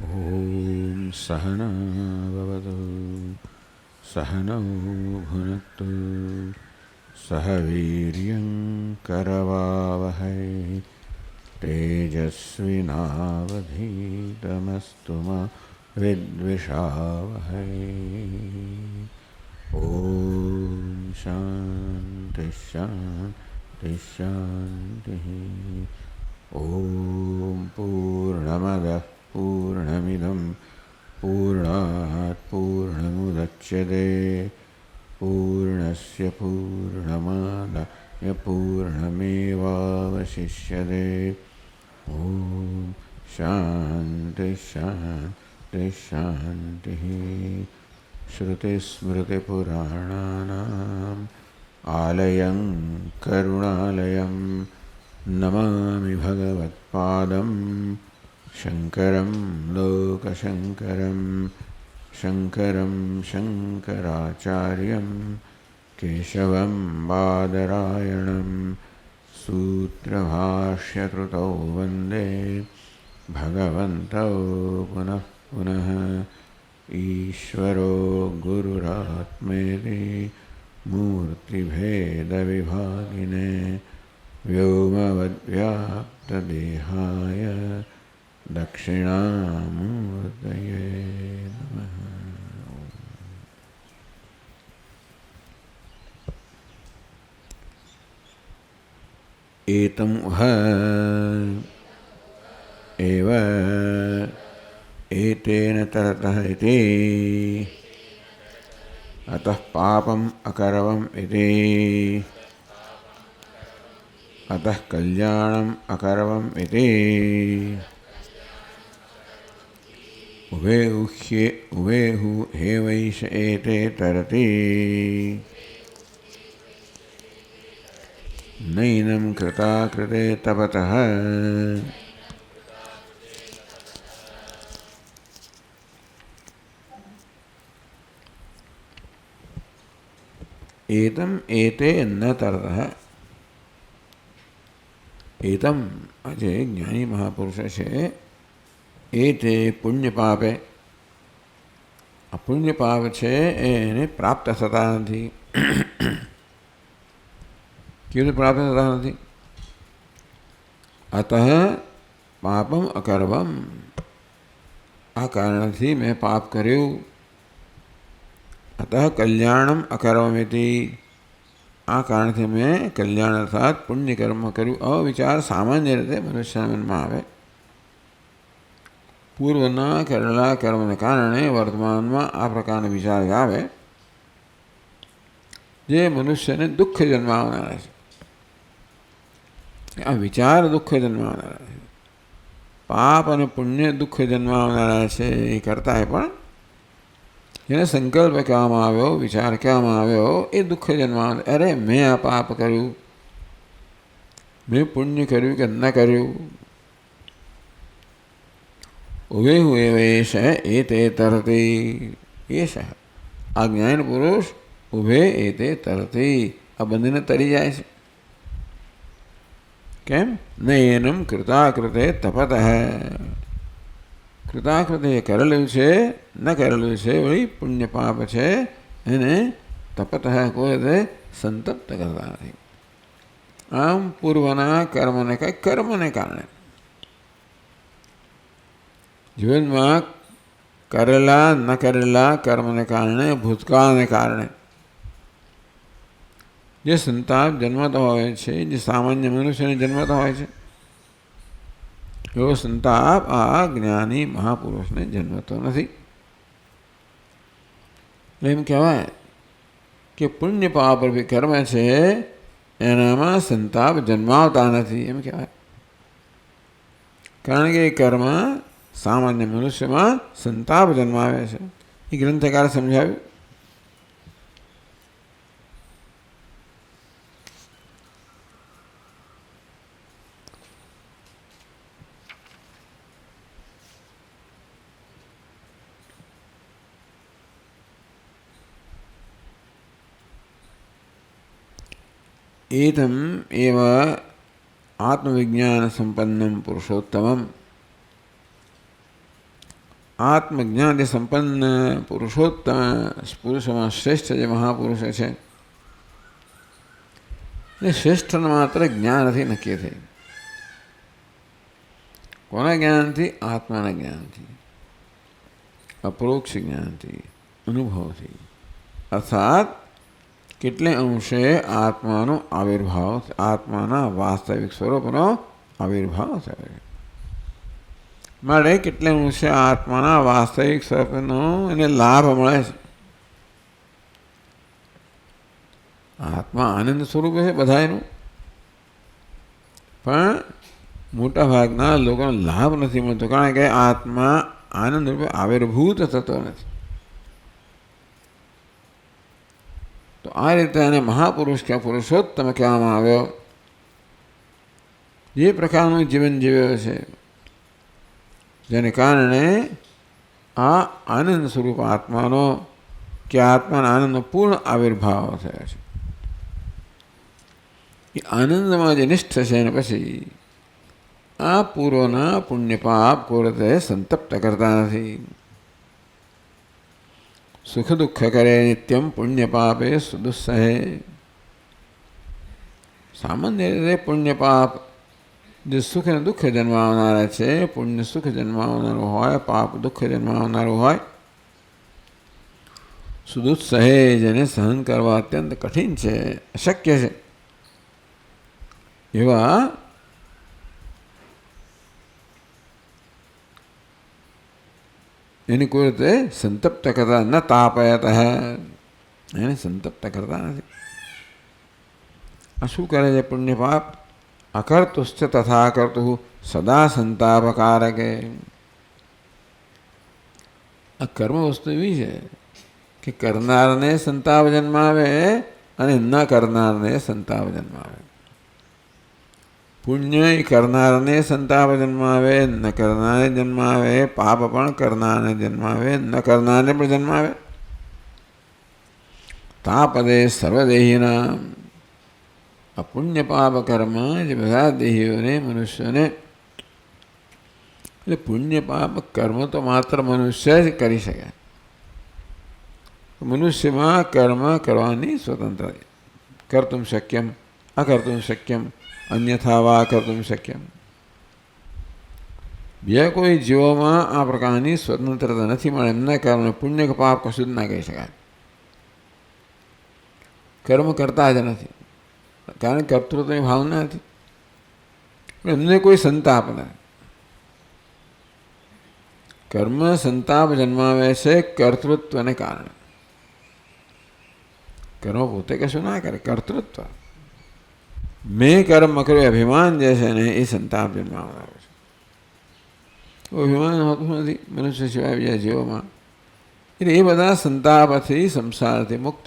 ॐ सहना भवतु सहनौ भुनक्तु सह वीर्यं करवावहै तेजस्विनावधीतमस्तु मा विद्विषावहै। ॐ शान्ति शान्ति शान्तिः। ॐ पूर्णमदः पूर्णमिदं पूर्णात् पूर्णमुदच्यते पूर्णस्य पूर्णमादाय पूर्णमेवावशिष्यते। ॐ शान्ति शान्ति शान्तिः। श्रुतिस्मृतिपुराणानाम् आलयं करुणालयं नमामि भगवत्पादं शङ्करं लोकशङ्करं शङ्करं शङ्कराचार्यं केशवं बादरायणं सूत्रभाष्यकृतौ वन्दे भगवन्तौ पुनः पुनः। ईश्वरो गुरुरात्मेति मूर्तिभेदविभागिने व्योमवद्व्याप्तदेहाय दक्षिणामूर्तये नमः। एतं वह एव एतेन तरतः इति अतः पापम् अकरवम् इति अतः कल्याणम् अकरवम् इति उभेहु हेवैष एते तरति नैनं कृता कृते तपतः एतम एते न तरतः। एतम अजय ज्ञानी महापुरुष से एते पुण्य पापे अपुण्य पाप छे એને પ્રાપ્ત થતા નથી। કેવી રીતે પ્રાપ્ત થતા નથી? અતઃ પાપમ અકર્વમ, આ કારણથી મેં પાપ કર્યું। अतः कल्याणम अकर्वमिति, आ कारण से मैं कल्याण अर्थात पुण्य कर्म करूँ। अविचार सामान्य रीते मनुष्य मन में आवे। पूर्वना करेला कर्म ने कारण वर्तमान में आ प्रकार विचार आवे जे मनुष्य ने दुख जन्मावनारा छे। आ विचार दुख जन्मावनारा छे। पाप और पुण्य दुख जन्मावनारा छे करता है, पण જેને સંકલ્પ કહેવામાં આવ્યો, વિચાર કહેવામાં આવ્યો, એ દુઃખ જન્માવ। અરે મેં આ પાપ કર્યું, મેં પુણ્ય કર્યું કે ન કર્યું। ઉભે હુએ વેશ એ તે તરતી એશ, આ જ્ઞાન પુરુષ ઉભે એ તે તરતી, આ બંધને તરી જાય છે। કેમ? નયનમ કૃતાકૃતે તપત। કૃતાકૃતે કરેલું છે ન કરેલું છે વળી પુણ્ય પાપ છે એને તપત કોઈ રીતે સંતપ્ત કરતા નથી। આમ પૂર્વના કર્મને કર્મને કારણે જીવનમાં કરેલા ન કરેલા કર્મને કારણે ભૂતકાળને કારણે જે સંતાપ જન્મતો હોય છે, જે સામાન્ય મનુષ્યને જન્મતો હોય છે, એવો સંતાપ આ જ્ઞાની મહાપુરુષને જન્મતો નથી। એમ કહેવાય કે પુણ્ય પાપ રૂપી કર્મ છે એનામાં સંતાપ જન્માવતા નથી, એમ કહેવાય। કારણ કે એ કર્મ સામાન્ય મનુષ્યમાં સંતાપ જન્માવે છે। એ ગ્રંથકારે સમજાવ્યું। एतम एव आत्मविज्ञान संपन्नम पुरुषोत्तमम, આત્મજ્ઞાનથી સંપન્ન પુરુષોત્તમ પુરુષોમાં શ્રેષ્ઠ જે મહાપુરુષ છે એ શ્રેષ્ઠ માત્ર જ્ઞાનથી નક્કી થઈ. કોના જ્ઞાનથી? આત્માના જ્ઞાનથી, અપરોક્ષ જ્ઞાનથી, અનુભવથી. અર્થાત કેટલે અંશે આત્માનો આવિર્ભાવ, આત્માના વાસ્તવિક સ્વરૂપનો આવિર્ભાવ થયો. માટે કેટલે અંશે આત્માના વાસ્તવિક સ્વરૂપનો એને લાભ મળે છે. આત્મા આનંદ સ્વરૂપ છે બધાનું, પણ મોટા ભાગના લોકોનો લાભ નથી મળતો, કારણ કે આત્મા આનંદ રૂપે આવિર્ભૂત થતો નથી. તો આ રીતે એને મહાપુરુષ કે પુરુષોત્તમ કહેવામાં આવ્યો. જે પ્રકારનું જીવન જીવ્યો છે જેને કારણે આ આનંદ સ્વરૂપ આત્માનો કે આત્માના આનંદનો પૂર્ણ આવિર્ભાવ થયો છે. એ આનંદમાં જે નિષ્ઠ છે એને પછી આ પૂર્વના પુણ્ય પાપ કોઈ રીતે સંતપ્ત કરતા નથી. સુખ દુઃખ કરે નિત્યમ પુણ્ય પાપે સુદુસ્સહે. સામાન્ય રીતે પુણ્ય પાપ જે સુખ અને દુઃખ જન્માવનારા છે, પુણ્ય સુખ જન્માવનારું હોય, પાપ દુઃખ જન્માવનારું હોય, સુદુસ્સહે જેને સહન કરવા અત્યંત કઠિન છે, અશક્ય છે, એવા એની કોઈ રીતે સંતપ્ત કરતા ન તાપયત, એને સંતપ્ત કરતા નથી. આ શું કરે છે પુણ્ય પાપ? અકર્તુશ્ચ તથા કર્તુ સદા સંતાપકારકે. આ કર્મ વસ્તુ એવી છે કે કરનારને સંતાપ જન્માવે અને ન કરનારને સંતાપ જન્માવે. પુણ્ય એ કરનારને સંતાપ જન્માવે, ન કરનારને જન્માવે. પાપ પણ કરનારને જન્માવે, ન કરનારને પણ જન્માવે. તાપદે સર્વદેહીના. આ પુણ્ય પાપ કર્મ જે બધા દેહીઓને, મનુષ્યોને, એટલે પુણ્ય પાપ કર્મ તો માત્ર મનુષ્ય જ કરી શકે. મનુષ્યમાં કર્મ કરવાની સ્વતંત્ર, કર્તુમ શક્યમ અકર્તુમ શક્યમ અન્યથા વા કર્તુમ શક્યમ. બીજા કોઈ જીવોમાં આ પ્રકારની સ્વતંત્રતા નથી મળે. એમના કારણે પુણ્ય કે પાપ કશું જ ના કહી શકાય. કર્મ કરતા જ નથી, કારણ કર્તૃત્વની ભાવના નથી. એમને કોઈ સંતાપ નથી. કર્મ સંતાપ જન્માવે છે કર્તૃત્વને કારણે. કર્મ પોતે કશું ના કરે, કર્તૃત્વ મેં કર્મ કર્યું અભિમાન જે છે ને એ સંતાપ જન્માવનારો છે. અભિમાન હોતું નથી મનુષ્ય સિવાય બીજા જીવોમાં. એટલે એ બધા સંતાપથી સંસારથી મુક્ત.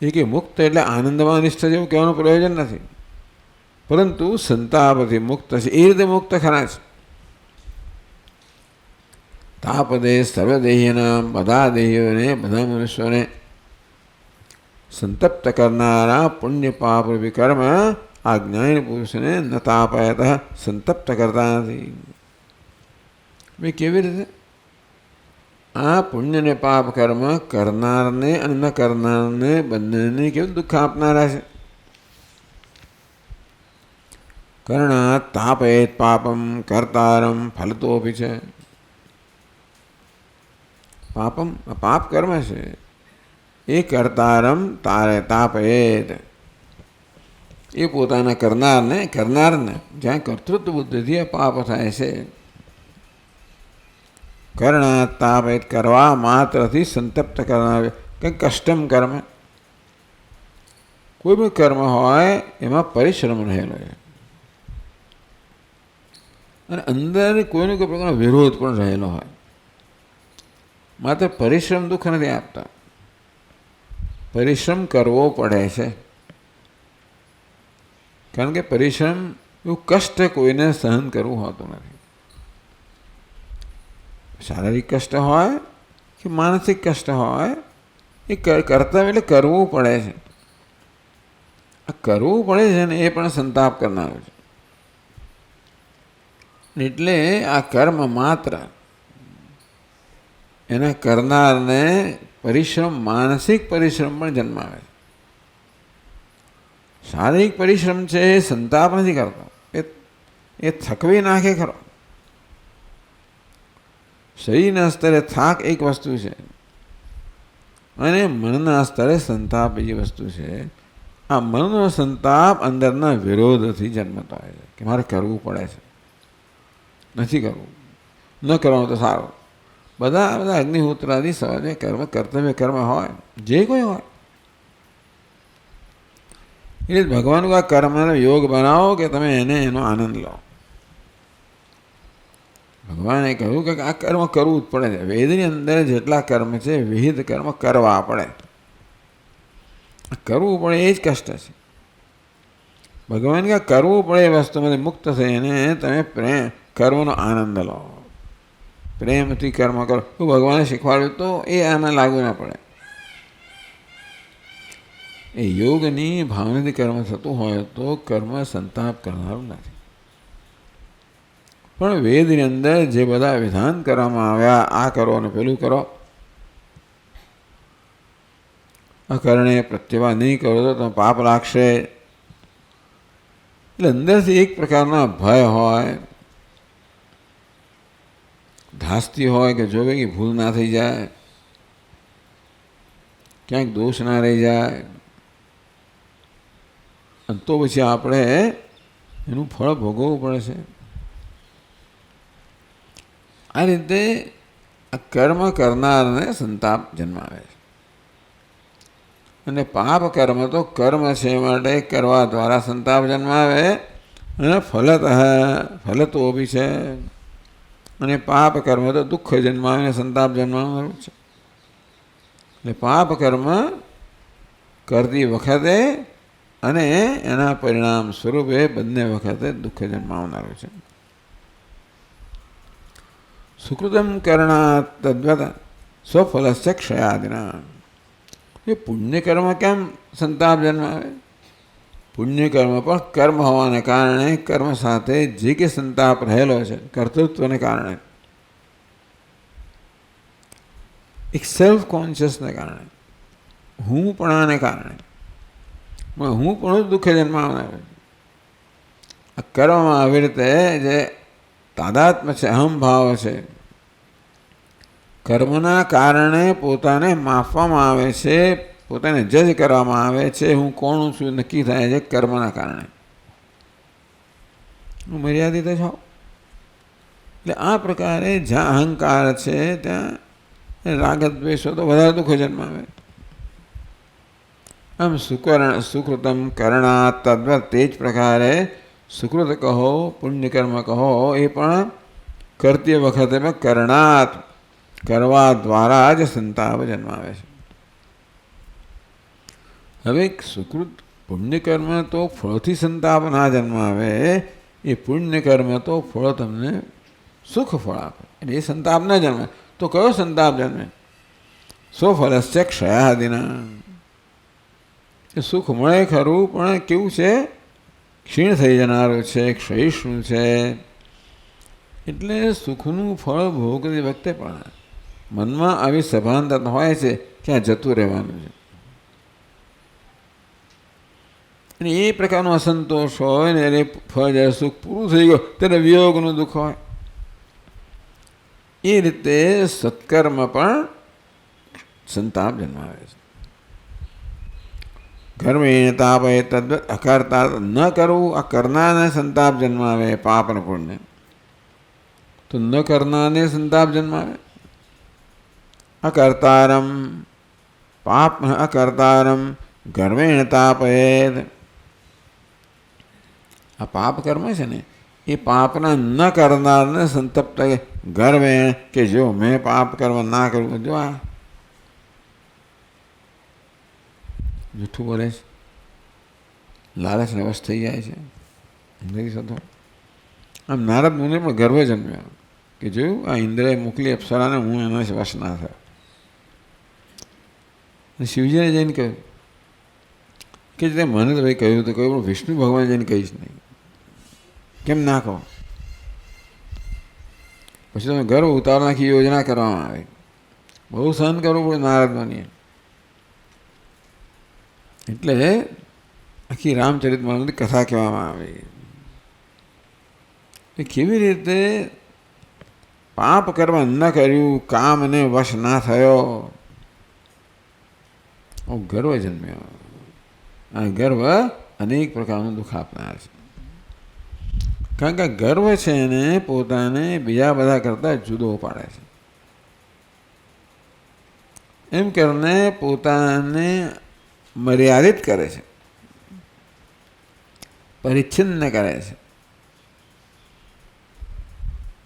એ કે મુક્ત એટલે આનંદમાં નિષ્ઠ જેવું કહેવાનું પ્રયોજન નથી, પરંતુ સંતાપથી મુક્ત છે. એ રીતે મુક્ત ખરા છે. તાપદે સર્વદેહીના, બધા દેહીઓને, બધા મનુષ્યોને સંતપ્ત કરનારા પુણ્ય પાપ રૂપી કર્મ આ જ્ઞાની પુરુષને ન તાપયત, સંતપ્ત કરતા નથી. ભાઈ કેવી રીતે? આ પુણ્ય ને પાપ કર્મ કરનારને અને ન કરનારને બંનેને કેવું દુઃખ આપનારા છે. કર્ણા તાપયેત પાપમ કર્તારમ ફલતોપી છે. પાપમ પાપ કર્મ છે એ કર્તારમ તારે તાપયેત, એ પોતાના કરનારને જ્યાં કર્તૃત્વ બુદ્ધિથી પાપ થાય છે. કર્ણા તાપયેત કરવા માત્રથી સંતપ્ત કરનાર. કંઈક કષ્ટમ કર્મ, કોઈ પણ કર્મ હોય એમાં પરિશ્રમ રહેલો છે અને અંદર કોઈને કોઈ પ્રકારનો વિરોધ પણ રહેલો હોય. માત્ર પરિશ્રમ દુઃખ નથી આપતા, પરિશ્રમ કરવો પડે છે. કારણ કે પરિશ્રમ એવું કષ્ટ કોઈને સહન કરવું હોતું નથી. શારીરિક કષ્ટ હોય કે માનસિક કષ્ટ હોય, એ કર્તવ્ય એટલે કરવું પડે છે. આ કરવું પડે છે ને એ પણ સંતાપ કરનારું છે. એટલે આ કર્મ માત્ર એના કરનારને પરિશ્રમ, માનસિક પરિશ્રમ પણ જન્માવે. શારીરિક પરિશ્રમ છે એ સંતાપ નથી કરતો, એ થકવી નાખે ખરો. શરીરના સ્તરે થાક એક વસ્તુ છે અને મનના સ્તરે સંતાપ બીજી વસ્તુ છે. આ મનનો સંતાપ અંદરના વિરોધથી જન્મતો હોય છે કે મારે કરવું પડે છે, નથી કરવું, ન કરવાનું તો સારું. બધા અગ્નિહોત્રાદી સ્વભાવે કર્મ, કર્તવ્ય કર્મ હોય, જે કોઈ હોય. એટલે ભગવાન આ કર્મનો યોગ બનાવો કે તમે એનો આનંદ લો. ભગવાને કહ્યું કે આ કર્મ કરવું જ પડે છે. વેદની અંદર જેટલા કર્મ છે વિહિત કર્મ કરવા પડે, કરવું પડે એ જ કષ્ટ છે. ભગવાન કે કરવું પડે એ વસ્તુમાંથી મુક્ત થઈને તમે કર્મનો આનંદ લો, પ્રેમથી કર્મ કરો. ભગવાને શીખવાડ્યું તો એ આમાં લાગુ ના પડે. એ યોગની ભાવનાથી કર્મ થતું હોય તો કર્મ સંતાપ કરનારું નથી. પણ વેદની અંદર જે બધા વિધાન કરવામાં આવ્યા, આ કરો અને પેલું કરો, અકરણે પ્રત્યવા નહીં કરો તો તમે પાપ લાગશે. એટલે અંદરથી એક પ્રકારના ભય હોય, ધાસ્તી હોય કે જો કે ભૂલ ના થઈ જાય, ક્યાંક દોષ ના રહી જાય, અને તો પછી આપણે એનું ફળ ભોગવવું પડે છે. આ રીતે આ કર્મ કરનારને સંતાપ જન્માવે છે. અને પાપ કર્મ તો કર્મ છે માટે કરવા દ્વારા સંતાપ જન્માવે, અને ફલતો બી છે. અને પાપ કર્મ તો દુઃખ જન્માવીને સંતાપ જન્માવવાનું છે. એટલે પાપ કર્મ કરતી વખતે અને એના પરિણામ સ્વરૂપે બંને વખતે દુઃખ જન્માવનારું છે. સુકૃતમ કરણાત તદ્વત સ્વફલસ્ય ક્ષયાદિના. એ પુણ્યકર્મ કેમ સંતાપ જન્માવે? પુણ્યકર્મ પણ કર્મ હોવાને કારણે, કર્મ સાથે જે કે સંતાપ રહેલો છે કર્તૃત્વને કારણે, એક સેલ્ફ કોન્શિયસને કારણે, હુંપણાને કારણે, હું પણ દુઃખ જન્માવનાર. આ કર્મમાં આવી રીતે જે તાદાત્મ્ય છે, અહમભાવ છે, કર્મના કારણે પોતાને માપવામાં આવે છે, પોતાને જજ કરવામાં આવે છે. હું કોણ છું નક્કી થાય છે કર્મના કારણે. હું મર્યાદિત છું. એટલે આ પ્રકારે જ્યાં અહંકાર છે ત્યાં રાગ દ્વેષો તો વધારે દુઃખ જન્માવે. આમ સુકૃતમ કરણા તદ્વત તે જ પ્રકારે સુકૃત કહો, પુણ્યકર્મ કહો, એ પણ કરતી વખતે પણ કરણાત કરવા દ્વારા જ સંતાપ જન્માવે છે. હવે સુકૃત પુણ્યકર્મ તો ફળથી સંતાપ ના જન્માવે, એ પુણ્યકર્મ તો ફળ તમને સુખ ફળ આપે, એટલે એ સંતાપ ના જન્મે. તો કયો સંતાપ જન્મે? સ્વફલસ્ય ક્ષયાદિના. એ સુખ મળે ખરું, પણ કેવું છે? ક્ષીણ થઈ જનારું છે, ક્ષયિષ્ણુ છે. એટલે સુખનું ફળ ભોગતી વખતે પણ મનમાં આવી સભાનતા હોય છે કે આ જતું રહેવાનું છે. અને એ પ્રકારનો અસંતોષ હોય ને, એને ફળ જ્યારે સુખ પૂરું થઈ ગયું ત્યારે વિયોગનું દુઃખ હોય. એ રીતે સત્કર્મ પણ સંતાપ જન્માવે છે. કર્મેણ તાપે તદ્વત અકર્તા ન કરવું, આ કરનારને સંતાપ જન્માવે પાપ અને પુણ્ય, તો ન કરનારને સંતાપ જન્માવે. અકર્તારમ પાપ અકર્તારમ કર્મેણ તાપેત. આ પાપ કર્મ છે ને, એ પાપના ન કરનારને સંતપ્ત ગર્વેણ, કે જો મેં પાપ કર્મ ના કરવું, જો આ જૂઠું બોલે છે, લાલચને વશ થઈ જાય છે, નથી થતો. આમ નારદ મુનિને પણ ગર્વ જન્મ્યો કે જોયું આ ઇન્દ્રએ મોકલી અપ્સરાને, હું એના વશ ના થયો. શિવજીને જઈને કહ્યું કે જે મને તો ભાઈ કહ્યું તો કહ્યું, પણ વિષ્ણુ ભગવાન જઈને કહીશ નહીં. કેમ ના કહો? પછી તમે ગર્વ ઉતાર નાખી યોજના કરવામાં આવે બહુ સહન કરવું પડે નારદ મુનિએ. એટલે આખી રામચરિતમાનસની કથા કહેવામાં આવી. એ કેવી રીતે પાપ કર્મ ન કર્યું, કામને વશ ના થયો, ગર્વ જન્મ્યો. આ ગર્વ અનેક પ્રકારનું દુઃખ આપનાર છે. કારણ કે ગર્વ છે એને પોતાને બીજા બધા કરતાં જુદો પાડે છે. એમ કરીને પોતાને મર્યાદિત કરે છે, પરિચ્છિન્ન કરે છે.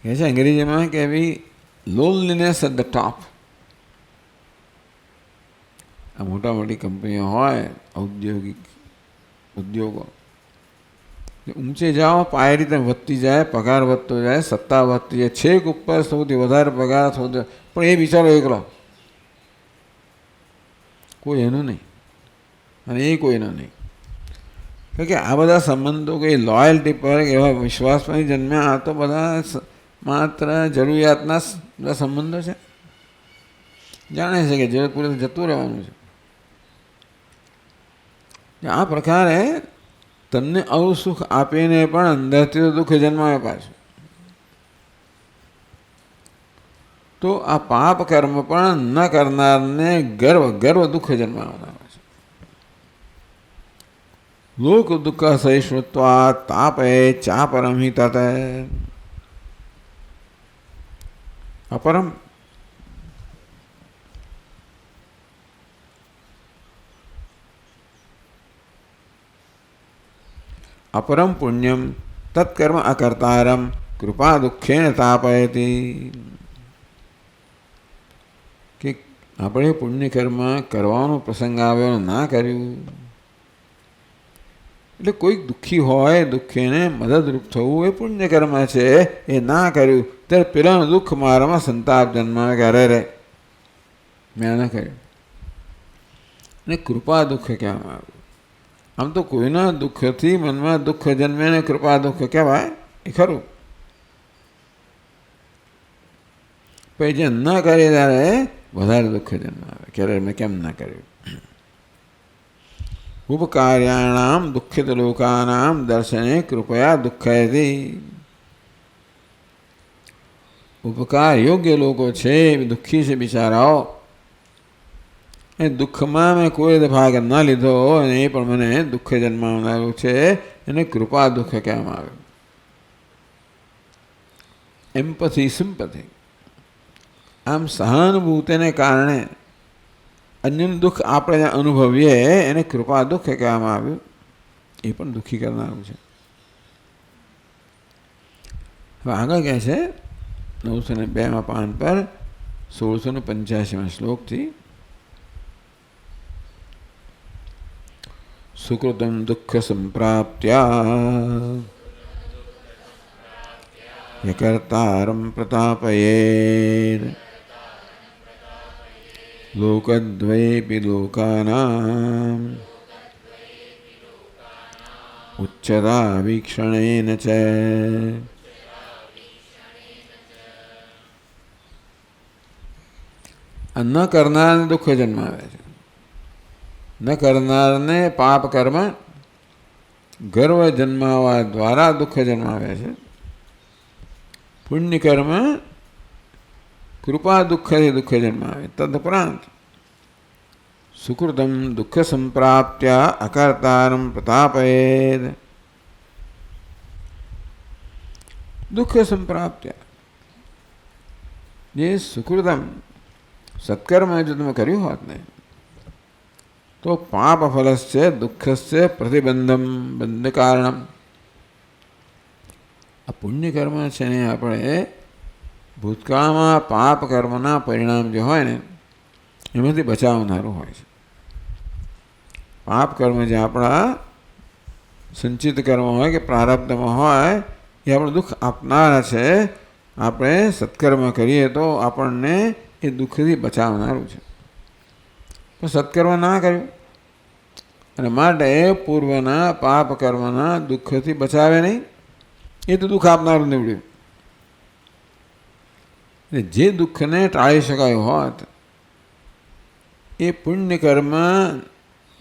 કહે છે અંગ્રેજીમાં કે એવી લોનલીનેસ એટ ધ ટોપ. આ મોટા મોટી કંપનીઓ હોય, ઔદ્યોગિક ઉદ્યોગો, ઊંચે જાઓ પાય રીતે વધતી જાય, પગાર વધતો જાય, સત્તા વધતી જાય, છેક ઉપર સૌથી વધારે પગાર, સૌથી, પણ એ બિચારો એકલો, કોઈ એનું નહીં અને એ કોઈનું નહીં. કારણ કે આ બધા સંબંધો કોઈ લોયલ્ટી પર એવા વિશ્વાસ પર જન્મ્યા. આ તો બધા માત્ર જરૂરિયાતના બધા સંબંધો છે. જાણે છે કે જરૂરત પૂરે જતું રહેવાનું છે. આ પ્રકારે તમને આવું સુખ આપીને પણ અંદરથી તો દુઃખ જન્માવે પાછું. તો આ પાપ કર્મ પણ ન કરનારને ગર્વ દુઃખ જન્માવનાર છે. લોક દુઃખ સહિષ્ણુત્વા તાપે ચાપરમ હિ તત. અપરમ अपरम पुण्यम तत्कर्म अकर्तारम कृपा दुखेन तापयति. कि આપણે પુણ્ય કર્મ કરવાનો પ્રસંગ આવ્યો, ના કર્યું, એટલે કોઈક દુઃખી હોય, દુઃખીને મદદરૂપ થવું એ પુણ્ય કર્મ છે. એ ના કર્યું ત્યારે પેલાનું દુઃખ મારામાં સંતાપ જન્માવે કે અરે રે મેં ના કર્યું. અને કૃપા દુઃખ કહેવામાં આવ્યું. આમ તો કોઈના દુઃખથી મનમાં દુઃખ જન્મે ને કૃપા દુઃખ કહેવાય એ ખરું. પછી જે ન કરે ત્યારે વધારે દુઃખ જન્માવે, ક્યારે મેં કેમ ના કર્યું. ઉપકાર્યાણામ દુઃખિત લોકાનામ દર્શને કૃપયા દુઃખયતિ. ઉપકાર યોગ્ય લોકો છે, દુઃખી છે બિચારાઓ, એ દુઃખમાં મેં કોઈ ભાગ ન લીધો અને એ પણ મને દુઃખ જન્માવનારું છે, એને કૃપા દુઃખ કહેવામાં આવે. એમ્પથી સિમ્પથી, આમ સહાનુભૂતિને કારણે અન્યનું દુઃખ આપણે અનુભવીએ એને કૃપા દુઃખ કહેવામાં આવ્યું. એ પણ દુઃખી કરનારું છે. હવે આગળ કહે છે 902 પાન પર 1685 શ્લોકથી સુકૃતમ દુઃખ સંપ્રાપ્ત્યા યકર્તારં પ્રતાપયેન લોકદ્વયેપિ લોકાનામ ઉચ્ચતા વીક્ષણેન ચ. ન કરનારને દુઃખ જન્માવે છે. ન કરનારને પાપ કર્મ ગર્વ જન્માવા દ્વારા દુઃખ જન્માવે છે. પુણ્ય કર્મ કૃપા દુઃખથી દુઃખ જન્માવે. તદુપરાંત સુકૃતમ દુઃખ સંપ્રાપ્ત્યા અકર્તારં પ્રતાપયેદ. દુઃખ સંપ્રાપ્ત્યા, જે સુકૃતમ સત્કર્મ જો તમે કર્યું હોત ને તો પાપ ફલસ્ય દુઃખસ્ય પ્રતિબંધમ બંધ કારણમ. આ પુણ્ય કર્મ છે ને આપણે ભૂતકાળમાં પાપ કર્મના પરિણામ જે હોય ને એમાંથી બચાવનારું હોય છે. પાપ કર્મ જે આપણા સંચિત કર્મ હોય કે પ્રારબ્ધમાં હોય એ આપણે દુઃખ આપનારા છે. આપણે સત્કર્મ કરીએ તો આપણને એ દુઃખથી બચાવનારું છે. પણ સત્કર્મ ના કર્યું અને માટે પૂર્વના પાપ કર્મના દુઃખથી બચાવે નહીં, એ તો દુઃખ આપનારું નીવડ્યું. જે દુઃખને ટાળી શકાયું હોત એ પુણ્ય કર્મ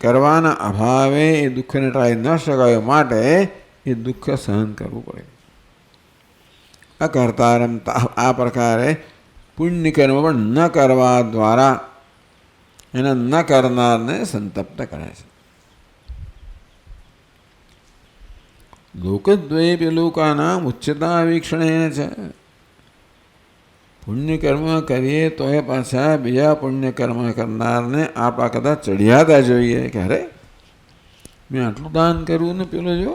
કરવાના અભાવે એ દુઃખને ટાળી ન શકાય માટે એ દુઃખ સહન કરવું પડે. અકર્તારમ આ પ્રકારે પુણ્ય કર્મ પણ ન કરવા દ્વારા એને ન કરનારને સંતપ્ત કરે છે. લોકદ્વય લોકાનામ ઉચ્ચતા વીક્ષણે છે. પુણ્ય કર્મ કરીએ તો એ પાછા બીજા પુણ્ય કર્મ કરનારને આપણા કદાચ ચઢિયાતા જોઈએ કે અરે મેં આટલું દાન કર્યું ને પેલો જો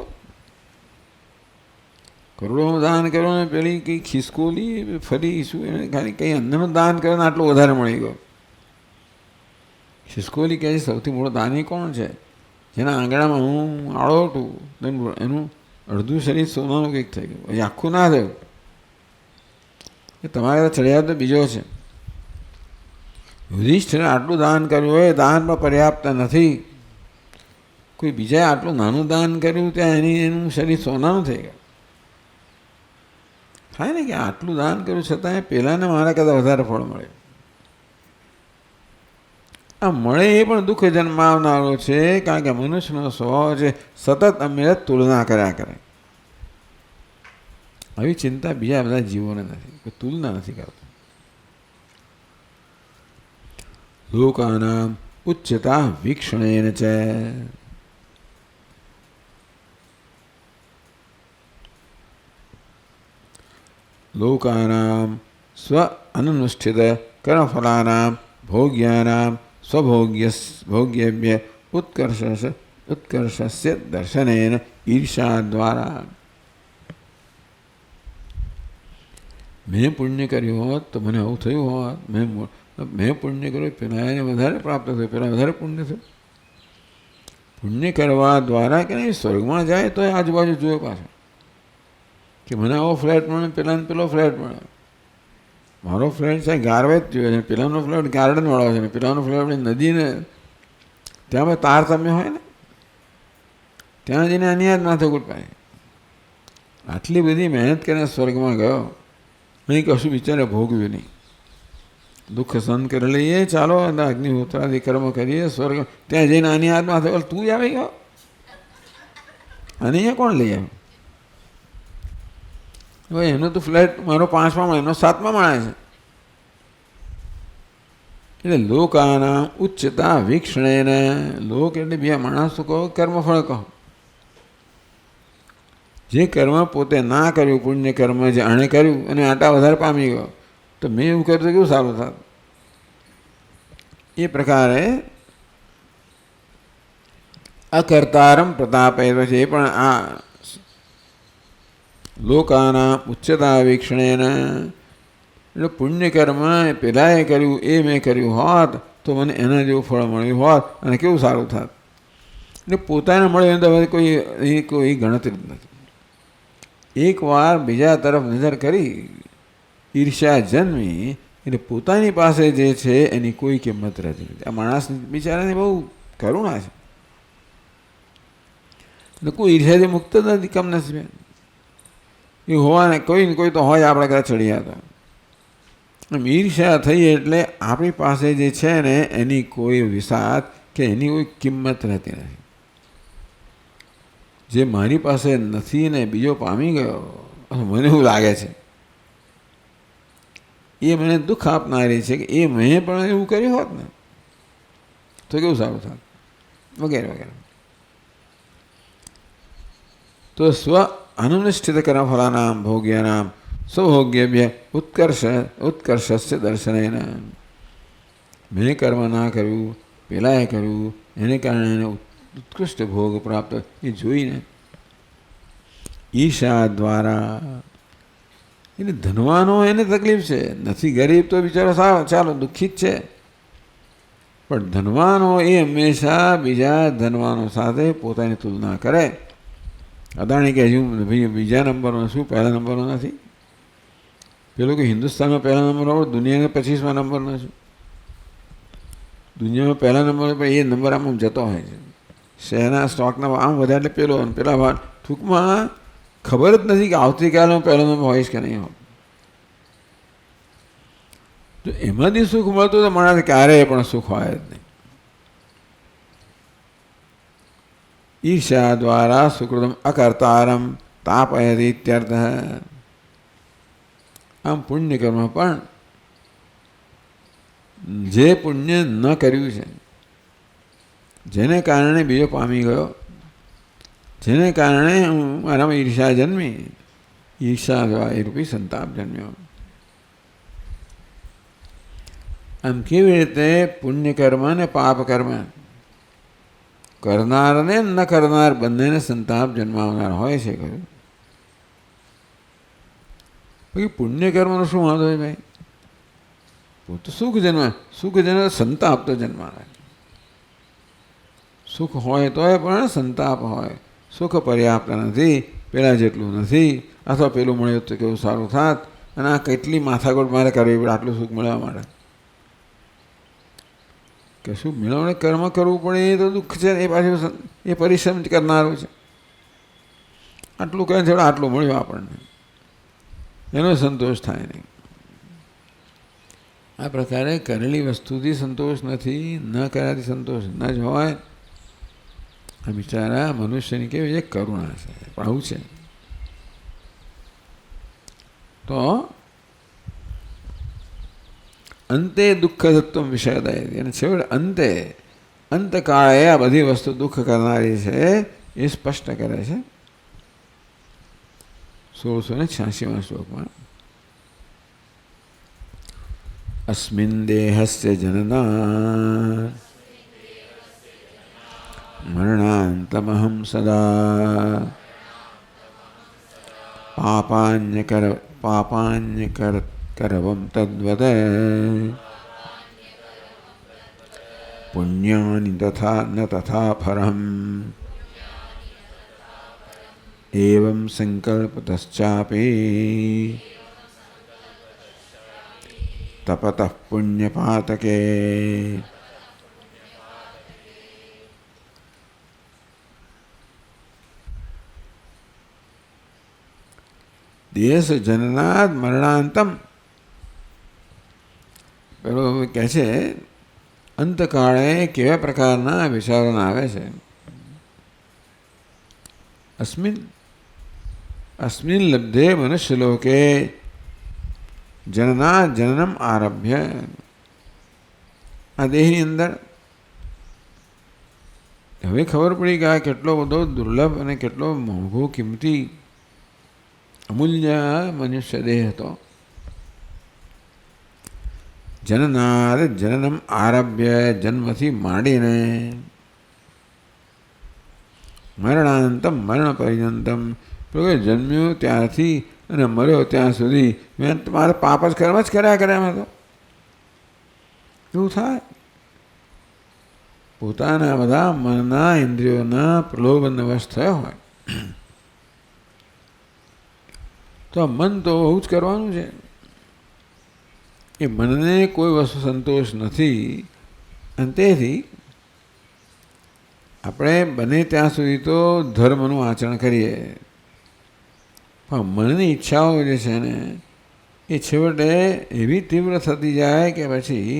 કરોડોનું દાન કર્યું ને પેલી કંઈ ખિસકોલી ફરી શું એને ખાલી કંઈ અંદરનું દાન કર્યું ને આટલું વધારે મળી ગયો. ખિસકોલી કહે છે સૌથી મોટો દાની કોણ છે? જેના આંગણામાં હું આળો હતું એનું અડધું શરીર સોનાનું કંઈક થઈ ગયું, પછી આખું ના થયું. એ તમારે ચડિયાતો તો બીજો છે. યુધિષ્ઠિરે આટલું દાન કર્યું હોય, દાન પણ પર્યાપ્ત નથી. કોઈ બીજાએ આટલું નાનું દાન કર્યું ત્યાં એનું શરીર સોનાનું થઈ ગયું. થાય ને કે આટલું દાન કર્યું છતાં પહેલાંને મારા કરતાં વધારે ફળ મળે. આ મળે એ પણ દુઃખ જન્માવનારો છે, કારણ કે મનુષ્યનો સ્વભાવ છે સતત અમે તુલના કર્યા કરે. આવી ચિંતા બીજા બધા જીવોને નથી, કોઈ તુલના નથી કરતા. લોકાનામ ઉચ્ચતા વીક્ષણેન છે. લોકાનામ સ્વ અનુષ્ઠિત કર્મફલાનામ ભોગ્યાનામ સ્વભોગ્યભ્ય ઉત્કર્ષસ્ય દર્શનેન ઈર્ષા દ્વારા. મેં પુણ્ય કર્યું હોત તો મને આવું થયું હોત, મેં પુણ્ય કર્યું પેલા એને વધારે પ્રાપ્ત થયું, પેલા વધારે પુણ્ય થયું. પુણ્ય કરવા દ્વારા કે નહીં સ્વર્ગમાં જાય તો આજુબાજુ જોયો પાછો કે મને આવો ફ્લેટ મળે, પેલાને પેલો ફ્લેટ મળે. મારો ફ્લેટ છે ગાર્વેજ જોઈએ છે, પેલાનો ફ્લેટ ગાર્ડનવાળો છે ને પેલાનો ફ્લેટ નદીને ત્યાં તારતમ્ય હોય ને ત્યાં જઈને અનિયાદ માથાકૂટ પાય. આટલી બધી મહેનત કરીને સ્વર્ગમાં ગયો, અહીં કશું બિચારે ભોગવ્યું નહીં, દુઃખ સહન કરી લઈએ, ચાલો અગ્નિહોત્રાદિ કર્મ કરીએ, સ્વર્ગ ત્યાં જઈને આની હાથમાં થયો તું જ આવી ગયો, અને અહીંયા કોણ લઈ આવ્યું? હવે એનો તો ફ્લેટ મારો 5મા માળે, એનો 7મા માળે છે. એટલે લોકાના ઉચ્ચતા વીક્ષણેને, લોક એટલે બીજા માણસો કહો, કર્મફળ કહો. જે કર્મ પોતે ના કર્યું, પુણ્ય કર્મ જે આણે કર્યું અને આટા વધારે પામી ગયો, તો મેં એવું કર્યું તો કેવું સારું થાત. એ પ્રકારે અકર્તારમ પ્રતાપે છે. એ પણ આ લોકાના ઉચ્ચતા વીક્ષણેને એટલે પુણ્ય કર્મ પેલાએ કર્યું એ મેં કર્યું હોત તો મને એના જેવું ફળ મળ્યું હોત અને કેવું સારું થાત. એટલે પોતાને મળ્યું તો હવે કોઈ ગણતરી જ નથી. એકવાર બીજા તરફ નજર કરી ઈર્ષ્યા જન્મી એટલે પોતાની પાસે જે છે એની કોઈ કિંમત રહેતી નથી. આ માણસ બિચારાની બહુ કરુણા છે. એટલે કોઈ ઈર્ષ્યાથી મુક્ત નથી, કમનસીબે એ હોવાને કોઈ ને કોઈ તો હોય આપણા ઘરે ચડિયા. તો ઈર્ષ્યા થઈ એટલે આપણી પાસે જે છે ને એની કોઈ વિસાત કે એની કોઈ કિંમત રહેતી નથી. જે મારી પાસે નથી ને બીજો પામી ગયો, મને એવું લાગે છે એ મને દુઃખ આપનારી છે કે એ મેં પણ એવું કર્યું હોત ને તો કેવું સારું થાત, વગેરે વગેરે. તો સ્વ અનુનિષ્ઠિત કર્મફલાનામ ભોગ્યાનામ સ્વભોગ્યભ્ય ઉત્કર્ષસ્ય દર્શનેન. મેં કર્મ ના કર્યું, પેલાએ કર્યું, એને કારણે એને ઉત્કૃષ્ટ ભોગ પ્રાપ્ત એ જોઈને ઈર્ષા દ્વારા. એટલે ધનવાનો એને તકલીફ છે, નથી ગરીબ તો બિચારો સારો, ચાલો દુઃખિત છે. પણ ધનવાનો એ હંમેશા બીજા ધનવાનો સાથે પોતાની તુલના કરે. અદાણી કે હજુ બીજા નંબરનો શું, પહેલા નંબરનો નથી. પેલો કે હિન્દુસ્તાનમાં પહેલા નંબરનો, દુનિયાના 25મા નંબરનો છું. દુનિયામાં પહેલા નંબર પર એ નંબર આમ જતો હોય છે. શહેરના સ્ટોકના આમ વધારે એટલે પેલો પેલા ભાગ, ટૂંકમાં ખબર જ નથી કે આવતીકાલે હું પહેલો નંબર હોઈશ કે નહીં હોઉં. જો એમાંથી સુખ મળતું તો માણસ ક્યારેય પણ સુખ હોય જ નહીં. ઈર્ષ્યા દ્વારા સુકૃતમ અકર્તારમ તાપયતિ ઇત્યર્થ. આમ પુણ્યકર્મ પણ જે પુણ્ય ન કર્યું છે, જેને કારણે બીજો પામી ગયો, જેને કારણે મારામાં ઈર્ષા જન્મી, ઈર્ષા દ્વારા એ રૂપી સંતાપ જન્મ્યો. આમ કેવી રીતે પુણ્યકર્મ અને પાપકર્મ કરનાર ને ન કરનાર બંનેને સંતાપ જન્માવનાર હોય છે. કહ્યું પછી પુણ્યકર્મનો શું વાંધો હોય ભાઈ? તો સુખ જન્મ સંતાપ તો જન્માવે. સુખ હોય તોય પણ સંતાપ હોય. સુખ પર્યાપ્ત નથી, પેલા જેટલું નથી, અથવા પેલું મળ્યું તો કેવું સારું થાત, અને આ કેટલી માથાકોટ મારે કરવી પડે આટલું સુખ મેળવવા માટે. કે શું મેળવણે કર્મ કરવું પડે એ તો દુઃખ છે. એ પાછું એ પરિશ્રમ કરનારું છે. આટલું કહે છે આટલું મળ્યું આપણને, એનો સંતોષ થાય નહીં. આ પ્રકારે કરેલી વસ્તુથી સંતોષ નથી, ન કર્યાથી સંતોષ ન જ હોય. આ બિચારા મનુષ્યની કેવી છે, કરુણા છે. પણ આવું છે તો અંતે દુઃખ તત્વ વિષયદય. અને છેવટે અંતકાળે આ બધી વસ્તુ દુઃખ કરનારી છે એ સ્પષ્ટ કરે છે 1686માં શ્લોકમાં. અસ્મિન દેહસ્ય જનના મરણાંતમહં સદા પાપાન્યકરવં તદ્વદ પુણ્યાનિ તથા ન તથા ફરમ એવં સંકલ્પતશ્ચાપી તપતઃ પુણ્યપાતકે. દેશ જનનાદ મરણાંતમ. પેલો કહે છે અંતકાળે કેવા પ્રકારના વિચારો આવે છે. અસ્મિન લબ્ધે મનુષ્યલોકે જનનમ આરભ્ય. આ દેહની અંદર હવે ખબર પડી કે આ કેટલો બધો દુર્લભ અને કેટલો મોંઘો કિંમતી અમૂલ્ય મનુષ્ય દેહ હતો. જનનમ આરભ્ય, જન્મથી માંડીને મરણાંતમ, મરણ પર્યંતમ, જન્મ્યો ત્યારથી અને મર્યો ત્યાં સુધી મેં તમારે પાપ જ કર્મ જ કર્યા કર્યા. તો એવું થાય. પોતાના બધા મનના ઇન્દ્રિયોના પ્રલોભનનો વશ થયો હોય તો આ મન તો બહુ જ કરવાનું છે. એ મનને કોઈ વસ્તુ સંતોષ નથી. અને તેથી આપણે બને ત્યાં સુધી તો ધર્મનું આચરણ કરીએ, પણ મનની ઈચ્છાઓ જે છે ને એ છેવટે એવી તીવ્ર થતી જાય કે પછી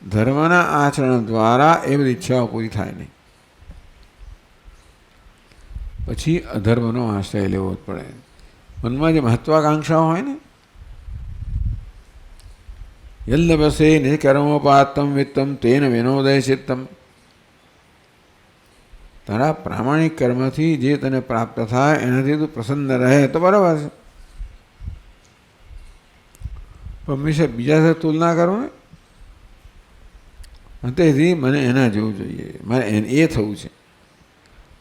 ધર્મના આચરણ દ્વારા એ બધી ઈચ્છાઓ પૂરી થાય નહીં. પછી અધર્મનો આશ્રય લેવો જ પડે. મનમાં જે મહત્વાકાંક્ષાઓ હોય ને, યલ્લભસે નિષ્કર્મોપાત્તમ વિત્તમ તેન વિનોદય ચિત્તમ. તારા પ્રામાણિક કર્મથી જે તને પ્રાપ્ત થાય એનાથી તું પ્રસન્ન રહે તો બરાબર છે. પણ હંમેશા બીજા સાથે તુલના કરો ને, તેથી મને એના જેવું જોઈએ, મારે એ થવું છે.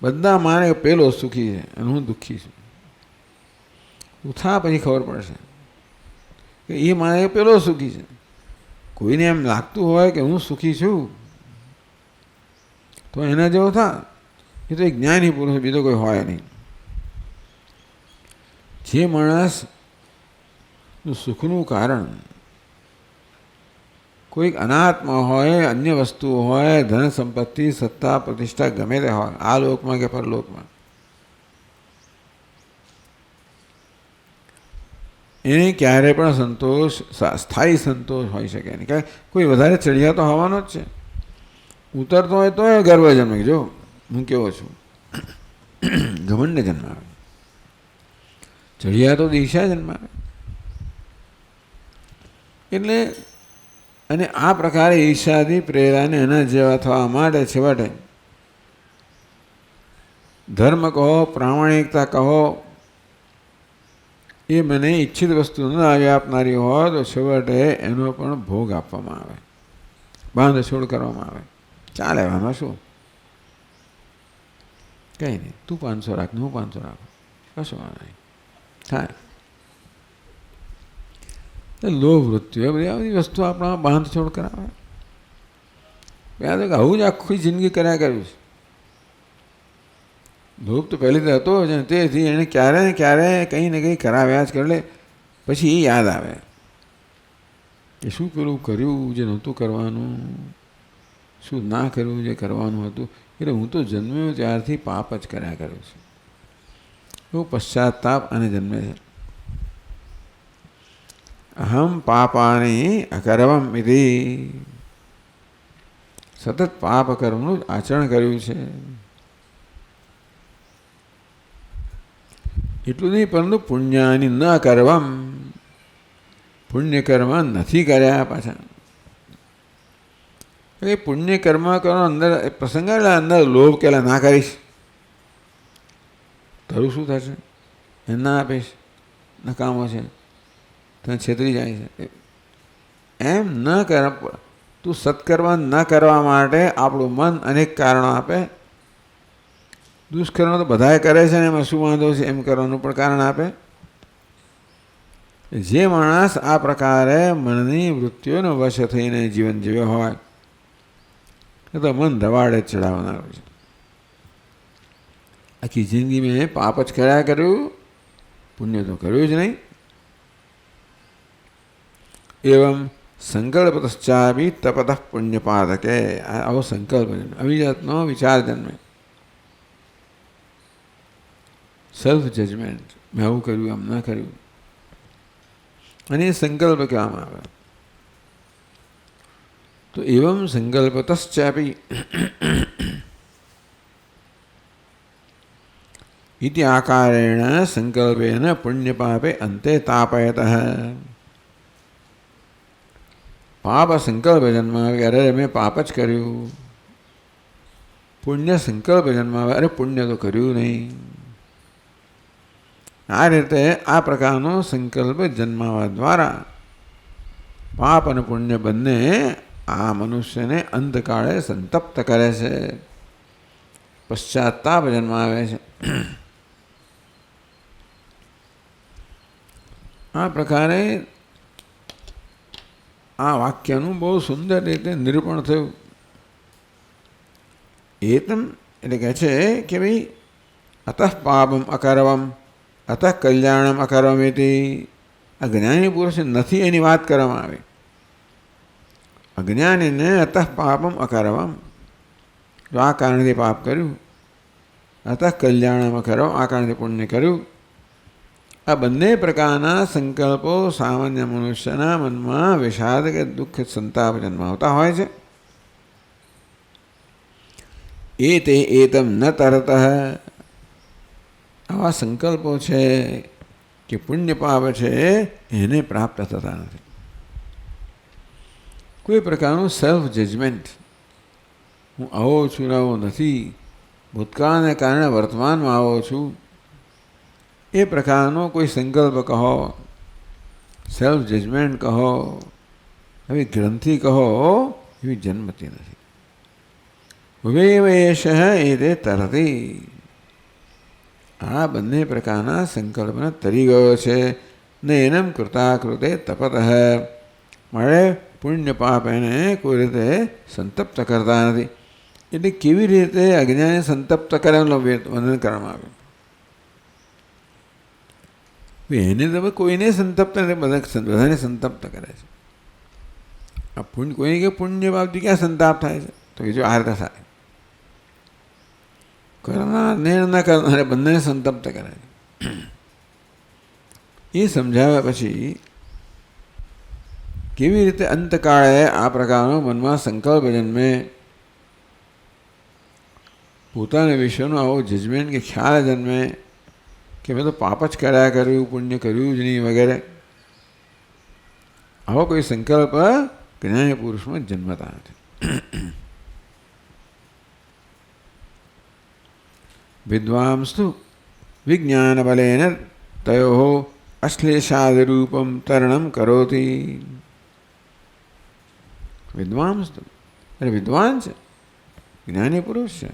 બધા માને પેલો સુખી છે અને હું દુઃખી છું. તું થા પછી ખબર પડશે કે એ માને પેલો સુખી છે. કોઈને એમ લાગતું હોય કે હું સુખી છું તો એના જેવો થા. એ તો એક જ્ઞાની પુરુષ, બીજો કોઈ હોય નહીં. જે માણસ સુખનું કારણ કોઈક અનાત્મા હોય, અન્ય વસ્તુઓ હોય, ધન સંપત્તિ, સત્તા, પ્રતિષ્ઠા ગમે તે હોય, આ લોકમાં કે પરલોકમાં, એને ક્યારે પણ સંતોષ, સ્થાયી સંતોષ હોઈ શકે નહીં. કારણ કોઈ વધારે ચડિયા તો હોવાનો જ છે. ઉતરતો હોય તો ગર્વ જન્મે, જો હું કેવો છું. ઘમંડ જન્માવે, ચડિયા તો દિશા જન્માવે. એટલે અને આ પ્રકારે ઈર્ષાથી પ્રેરાને એના જેવા થવા માટે છેવટે ધર્મ કહો, પ્રામાણિકતા કહો, એ મને ઈચ્છિત વસ્તુ ન આવી આપનારી હોય તો છેવટે એનો પણ ભોગ આપવામાં આવે, બાંધછોડ કરવામાં આવે. ચાલે, એમાં શું, કંઈ નહીં, તું 500 રાખ, હું 500 રાખું, કશું નહીં થાય. લોભ વૃત્તિ આ બધી વસ્તુ આપણા બાંધછોડ કરાવે. તો આવું જ આખી જિંદગી કર્યા કર્યું છે. લોભ તો પહેલેથી હતો જ, તેથી એને ક્યારે ને ક્યારે કંઈ ને કંઈ કરાવ્યા જ કરે. પછી એ યાદ આવે કે શું કર્યું જે નહોતું કરવાનું, શું ના કર્યું જે કરવાનું હતું. એટલે હું તો જન્મ્યો ત્યારથી પાપ જ કર્યા કર્યું છે. એવું પશ્ચાતાપ અને જન્મે છે. અહમ પાપાની અકરવમ વિધિ, સતત પાપ કર્મનું આચરણ કર્યું છે. એટલું નહીં, પરંતુ પુણ્યાની ન કરવમ, પુણ્યકર્મ નથી કર્યા પાછા. એ પુણ્યકર્મ કરો અંદર પ્રસંગ એટલે અંદર લોભ કેલા ના કરીશ, તારું શું થશે, એ ના આપીશ, નકામો છે, તને છેતરી જાય છે, એમ ન કર. તું સત્કર્મ ન કરવા માટે આપણું મન અનેક કારણો આપે. દુષ્કર્મ તો બધાએ કરે છે ને, એમાં શું વાંધો છે એમ કરવાનું પણ કારણ આપે. જે માણસ આ પ્રકારે મનની વૃત્તિઓનો વશ થઈને જીવન જીવ્યો હોય એ તો મન ધવાડે ચડાવનારું છે. આખી જિંદગી મેં પાપ જ કર્યા કર્યું, પુણ્ય તો કર્યું જ નહીં. એવમ સંકલ્પતશ્ચાપી તપતઃ પુણ્યપાદકે, આવો સંકલ્પ જન્મે, આવી જાતનો વિચાર જન્મે. સેલ્ફ જજમેન્ટ, મેં આવું કર્યું, આમ ના કર્યું, અને એ સંકલ્પ કહેવામાં આવે. તો એવમ સંકલ્પતશ્ચાપી ઇતિ આકારેણ સંકલ્પેન પુણ્યપાપે અંતે તાપયતઃ. પાપ સંકલ્પ જન્માવે, અરે મેં પાપ જ કર્યું. પુણ્ય સંકલ્પ જન્માવે, અરે પુણ્ય તો કર્યું નહીં. આ રીતે આ પ્રકારનો સંકલ્પ જન્માવા દ્વારા પાપ અને પુણ્ય બંને આ મનુષ્યને અંતકાળે સંતપ્ત કરે છે, પશ્ચાતાપ જન્માવે છે. આ પ્રકારે આ વાક્યનું બહુ સુંદર રીતે નિરૂપણ થયું. એતમ એટલે કહે છે કે ભાઈ અતઃ પાપમ અકરવમ અતઃ કલ્યાણમ અકરવમિતિ. અજ્ઞાની પુરુષ નથી એની વાત કરવામાં આવી. અજ્ઞાનીને અતઃ પાપમ અકરવમ, જો આ કારણથી પાપ કર્યું, અતઃ કલ્યાણમ અકરવમ, આ કારણથી પુણ્ય કર્યું. આ બંને પ્રકારના સંકલ્પો સામાન્ય મનુષ્યના મનમાં વિષાદ કે દુઃખ સંતાપ જન્માવતા હોય છે. એતે એતમ ન તરત, આવા સંકલ્પો છે કે પુણ્ય પાપ છે એને પ્રાપ્ત થતા નથી. કોઈ પ્રકારનું સેલ્ફ જજમેન્ટ, હું આવો છું આવો નથી, ભૂતકાળને કારણે વર્તમાનમાં આવો છું, એ પ્રકારનો કોઈ સંકલ્પ કહો, સેલ્ફ જજમેન્ટ કહો, એવી ગ્રંથિ કહો, એવી જન્મતી નથી. વેવેશ એ તરતી, આ બંને પ્રકારના સંકલ્પને તરી ગયો છે. ને એનમ કૃતાકૃતે તપત, મળે પુણ્ય પાપ એને કોઈ રીતે સંતપ્ત કરતા નથી. એટલે કેવી રીતે અજ્ઞાને સંતપ્ત કરે એનું વર્ણન કરવામાં આવ્યું. એને તમે કોઈને સંતપ્ત નથી, બધાને સંતપ્ત કરે છે. આ પુણ્ય કોઈને કે પુણ્ય પાપથી ક્યાં સંતાપ થાય છે, તો એ જો આ રીતે થાય. કરનાર ને ન કરનાર બંનેને સંતપ્ત કરે છે. એ સમજાવ્યા પછી કેવી રીતે અંતકાળે આ પ્રકારનો મનમાં સંકલ્પ જન્મે, પોતાના વિષયનો આવો જજમેન્ટ કે ખ્યાલ જન્મે કે મેં તો પાપ જ કર્યા કર્યું, પુણ્ય કર્યું જ નહીં વગેરે, આવો કોઈ સંકલ્પ જ્ઞાની પુરુષમાં જન્મતા નથી. વિદ્વાંસ્તુ વિજ્ઞાન બલેન તયો અશ્લેષાદરૂપમ તરણમ કરોતી. વિદ્વાંસ્તુ એટલે વિદ્વાન છે, જ્ઞાની પુરુષ છે.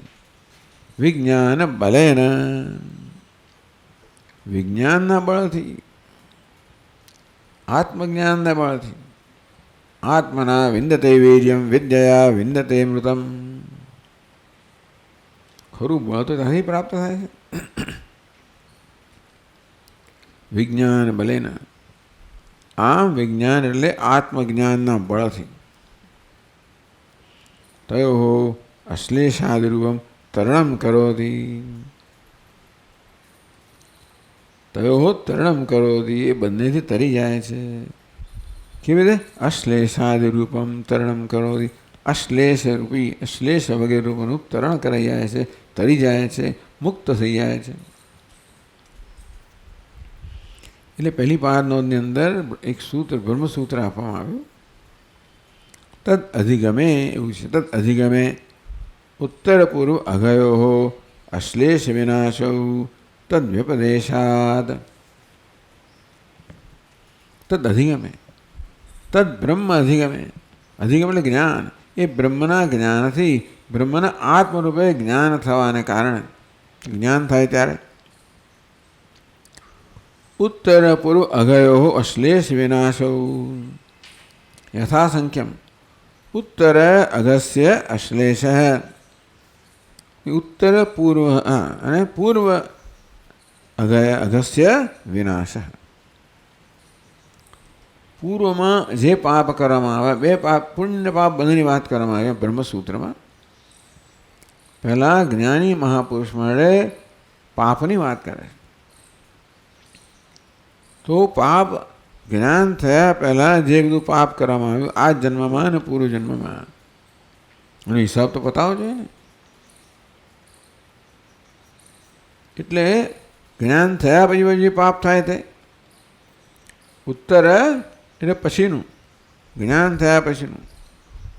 વિજ્ઞાન બલેન વિજ્ઞાનના બળથી, આત્મજ્ઞાનના બળથી, આત્મના વિંદતે વીર્યમ વિદ્યયા વિંદતે મૃતમ. ખરું બળ તો ત્યાંથી પ્રાપ્ત થાય છે. વિજ્ઞાન બલેન, આમ વિજ્ઞાન એટલે આત્મજ્ઞાનના બળથી. તયો અશ્લેષાદરૂપમ તરણમ કરોતી. તયો તરણમ કરોતી, એ બંનેથી તરી જાય છે. કેવી રીતે? અશ્લેષાદરૂપમ તરણમ કરોતી, અશ્લેષ રૂપી, અશ્લેષ વગેરે રૂપનું તરણ કરાઈ જાય છે, તરી જાય છે, મુક્ત થઈ જાય છે. એટલે પહેલી પાદનોની અંદર એક સૂત્ર, બ્રહ્મસૂત્ર આપવામાં આવ્યું. તદ અધિગમે એવું છે. તદ અધિગમે ઉત્તર પૂર્વ અઘયો અશ્લેષ વિનાશો તદ વ્યપદેશાદ. તદ અધિગમે, તદ બ્રહ્મ અધિગમે, અધિગમ એટલે જ્ઞાન. એ બ્રહ્મના જ્ઞાનથી, બ્રહ્મના આત્મરૂપે જ્ઞાન થવાને કારણે, જ્ઞાન થાય ત્યારે ઉત્તર પૂર્વ અઘયો અશ્લેષ વિનાશો યથાસંખ્યમ. ઉત્તર અગસ્ય અશ્લેષ, ઉત્તર પૂર્વ અને પૂર્વ અગસ્ય વિનાશ. પૂર્વમાં જે પાપ કરવામાં આવે, બે પાપ, પુણ્ય પાપ બંનેની વાત કરવામાં આવે બ્રહ્મસૂત્રમાં. પહેલાં જ્ઞાની મહાપુરુષ મળે પાપની વાત કરે. તો પાપ જ્ઞાન થયા પહેલાં જે બધું પાપ કરવામાં આવ્યું આ જન્મમાં અને પૂર્વ જન્મમાં, એનો હિસાબ તો પતાવવો જોઈએ ને. એટલે જ્ઞાન થયા પછી જે પાપ થાય તે ઉત્તર એટલે પછીનું, જ્ઞાન થયા પછીનું.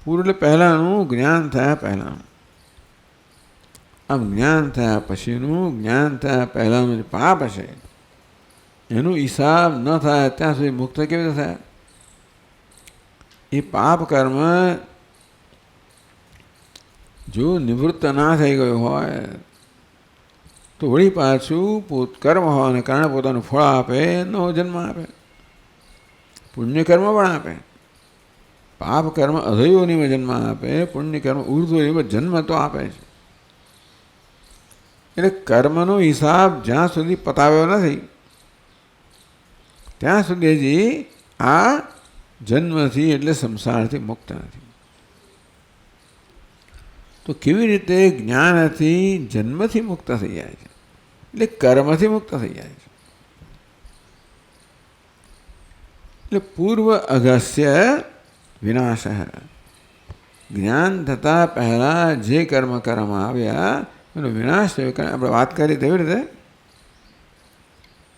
પૂર્વ એટલે પહેલાંનું, જ્ઞાન થયા પહેલાંનું. આમ જ્ઞાન થયા પછીનું, જ્ઞાન થયા પહેલાંનું જે પાપ હશે એનું હિસાબ ન થાય ત્યાં સુધી મુક્ત કેવી રીતે થાય? એ પાપ કર્મ જો નિવૃત્ત ના થઈ ગયું હોય તો વળી પાછું કર્મ હોવાને કારણે પોતાનું ફળ આપે, નવો જન્મ આપે, પુણ્ય કર્મ પણ આપે. પાપ કર્મ અધયોનીમાં જન્મ આપે, પુણ્ય કર્મ ઉર્ધ્વયોનીમાં જન્મ તો આપે છે. એટલે કર્મનો હિસાબ જ્યાં સુધી પતાવ્યો નથી ત્યાં સુધી હજી આ જન્મથી એટલે સંસારથી મુક્ત નથી. તો કેવી રીતે જ્ઞાનથી જન્મથી મુક્ત થઈ જાય છે, એટલે કર્મથી મુક્ત થઈ જાય છે. એટલે પૂર્વ અગસ્ય વિનાશ, જ્ઞાન થતાં પહેલાં જે કર્મ કરવામાં આવ્યા એનો વિનાશ થયો. આપણે વાત કરી તેવી રીતે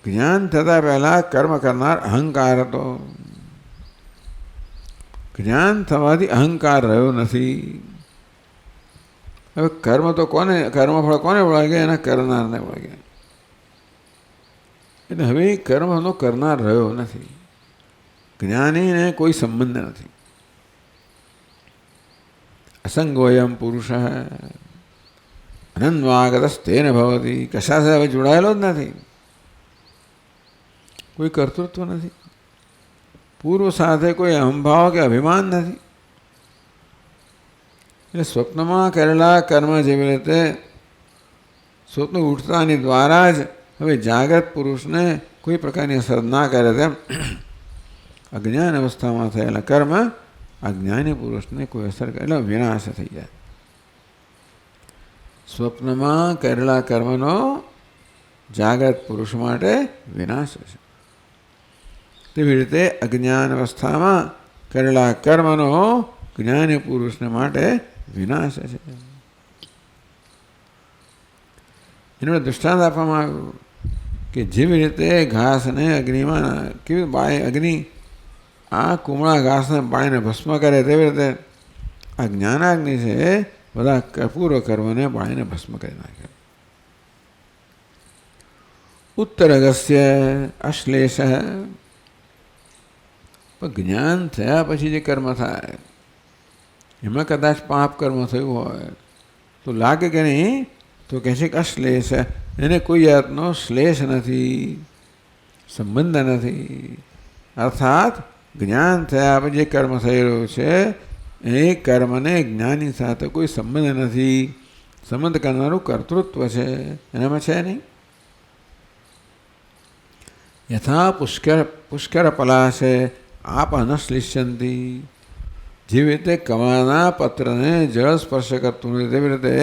જ્ઞાન થતાં પહેલાં કર્મ કરનાર અહંકાર હતો. જ્ઞાન થવાથી અહંકાર રહ્યો નથી. હવે કર્મ તો કોને, કર્મફળ કોને વળગે? એના કરનારને વળગે. એટલે હવે કર્મનો કરનાર રહ્યો નથી. જ્ઞાનીને કોઈ સંબંધ નથી. અસંગોયમ પુરુષ અનન્વાગતસ્તેન ભવતી, કશા સાથે હવે જોડાયેલો જ નથી. કોઈ કર્તૃત્વ નથી, પૂર્વ સાથે કોઈ અહંભાવ કે અભિમાન નથી. એટલે સ્વપ્નમાં કરેલા કર્મ જેવી રીતે સ્વપ્ન ઉઠતાની દ્વારા જ હવે જાગ્રત પુરુષને કોઈ પ્રકારની અસર ના કરે તેમ અજ્ઞાન અવસ્થામાં થયેલા કર્મ અજ્ઞાની પુરુષને કોઈ અસર કરે એટલે વિનાશ થઈ જાય. સ્વપ્નમાં કરેલા કર્મનો જાગ્રત પુરુષ માટે વિનાશ છે. તેવી રીતે અજ્ઞાન અવસ્થામાં કરેલા કર્મનો જ્ઞાની પુરુષને માટે વિનાશ છે. એનો દૃષ્ટાંત આપવામાં આવ્યું કે જેવી રીતે ઘાસને અગ્નિમાં કેવી બાળી અગ્નિ આ કુમળા ઘાસને બાળીને ભસ્મ કરે તેવી રીતે આ જ્ઞાનાગ્નિ છે બધા પૂર્વ કર્મને બાળીને ભસ્મ કરી નાખે. ઉત્તરગસ્ય અશ્લેષ, પણ જ્ઞાન થયા પછી જે કર્મ થાય એમાં કદાચ પાપ કર્મ થયું હોય તો લાગે કે નહીં, તો કહે છે કે અશ્લેષ, એને કોઈ જાતનો શ્લેષ નથી, સંબંધ નથી. અર્થાત જ્ઞાન થયા પછી જે કર્મ થઈ રહ્યું છે એ કર્મને જ્ઞાની સાથે કોઈ સંબંધ નથી. સંબંધ કરનારું કર્તૃત્વ છે, એનામાં છે નહીં. યથા પુષ્કર પલાશે આપ અનશ્લિષ્યંતી, જેવી રીતે કમળના પત્રને જળ સ્પર્શ કરતું નથી તેવી રીતે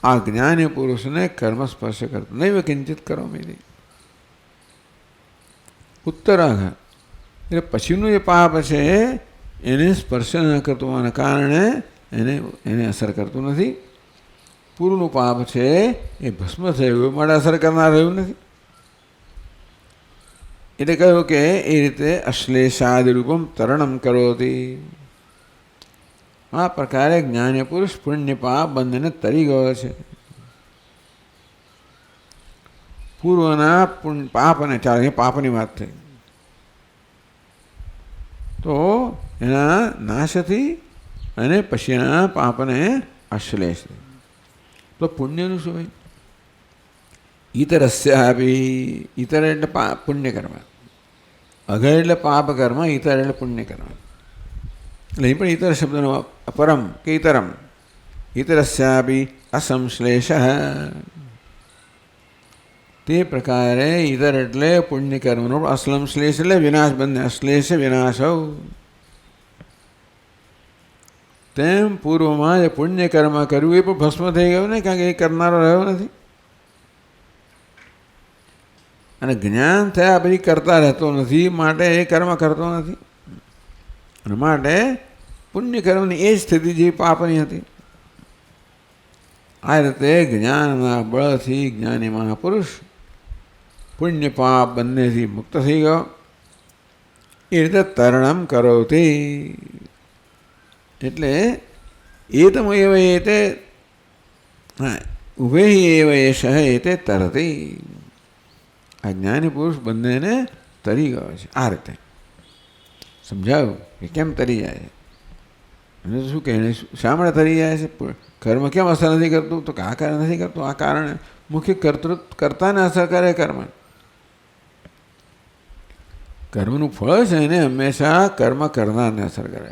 આ જ્ઞાની પુરુષને કર્મ સ્પર્શ કરતું નહીં. કિંચિત કરો મેરી ઉત્તરાઘાત, એટલે પછીનું જે પાપ છે એને સ્પર્શ ન કરતું હોવાના કારણે એને અસર કરતું નથી. પૂર્વનું પાપ છે એ ભસ્મ થયું માટે અસર કરનાર રહ્યું નથી. એટલે કહ્યું કે એ રીતે અશ્લેષાદિ રૂપમ તરણમ કરોતી. આ પ્રકારે જ્ઞાની પુરુષ પુણ્ય પાપ બંનેને તરી ગયો છે. પૂર્વના પાપને ચાલે, પાપની વાત થઈ તો એના નાશથી અને પછીના પાપને અશ્લેષ. તો પુણ્યનું શું હોય? ઈતરસ્ય આપી, ઈતર એટલે પુણ્ય કર્મ, અઘર એટલે પાપ કર્મ, ઈતર એટલે પુણ્ય કર્મ. એટલે અહીં પણ ઈતર શબ્દનો પરમ કે ઈતરમ, ઈતરસ્યાપી અસંશ્લેષ. તે પ્રકારે ઈતર એટલે પુણ્ય કર્મનો અસંશ્લેષ એટલે વિનાશ, બંને અશ્લેષ વિનાશ. તેમ પૂર્વમાં જે પુણ્ય કર્મ કર્યું એ પણ ભસ્મ થઈ ગયું ને, કારણ કે એ કરનારો રહ્યો નથી. અને જ્ઞાન થયા પછી કરતા રહેતો નથી, માટે એ કર્મ કરતો નથી. અને માટે પુણ્ય કર્મની એ જ સ્થિતિ જે પાપની હતી. આ રીતે જ્ઞાનના બળથી જ્ઞાની મહાપુરુષ પુણ્ય પાપ બંનેથી મુક્ત થઈ ગયો. એ રીતે તરણમ કરોતી, એટલે એતમ એવ એતે ઉભે એવ એષ એતે તરતી. આ જ્ઞાની પુરુષ બંનેને તરી ગયો છે. આ રીતે સમજાયું કે કેમ તરી જાય છે. અને શું કહે શા માટે તરી જાય છે? કર્મ કેમ અસર નથી કરતું? તો આ કારણ નથી કરતું, આ કારણે મુખ્ય કર્તાને અસર કરે કર્મ. કર્મનું ફળ છે એને હંમેશા કર્મ કરનારને અસર કરે.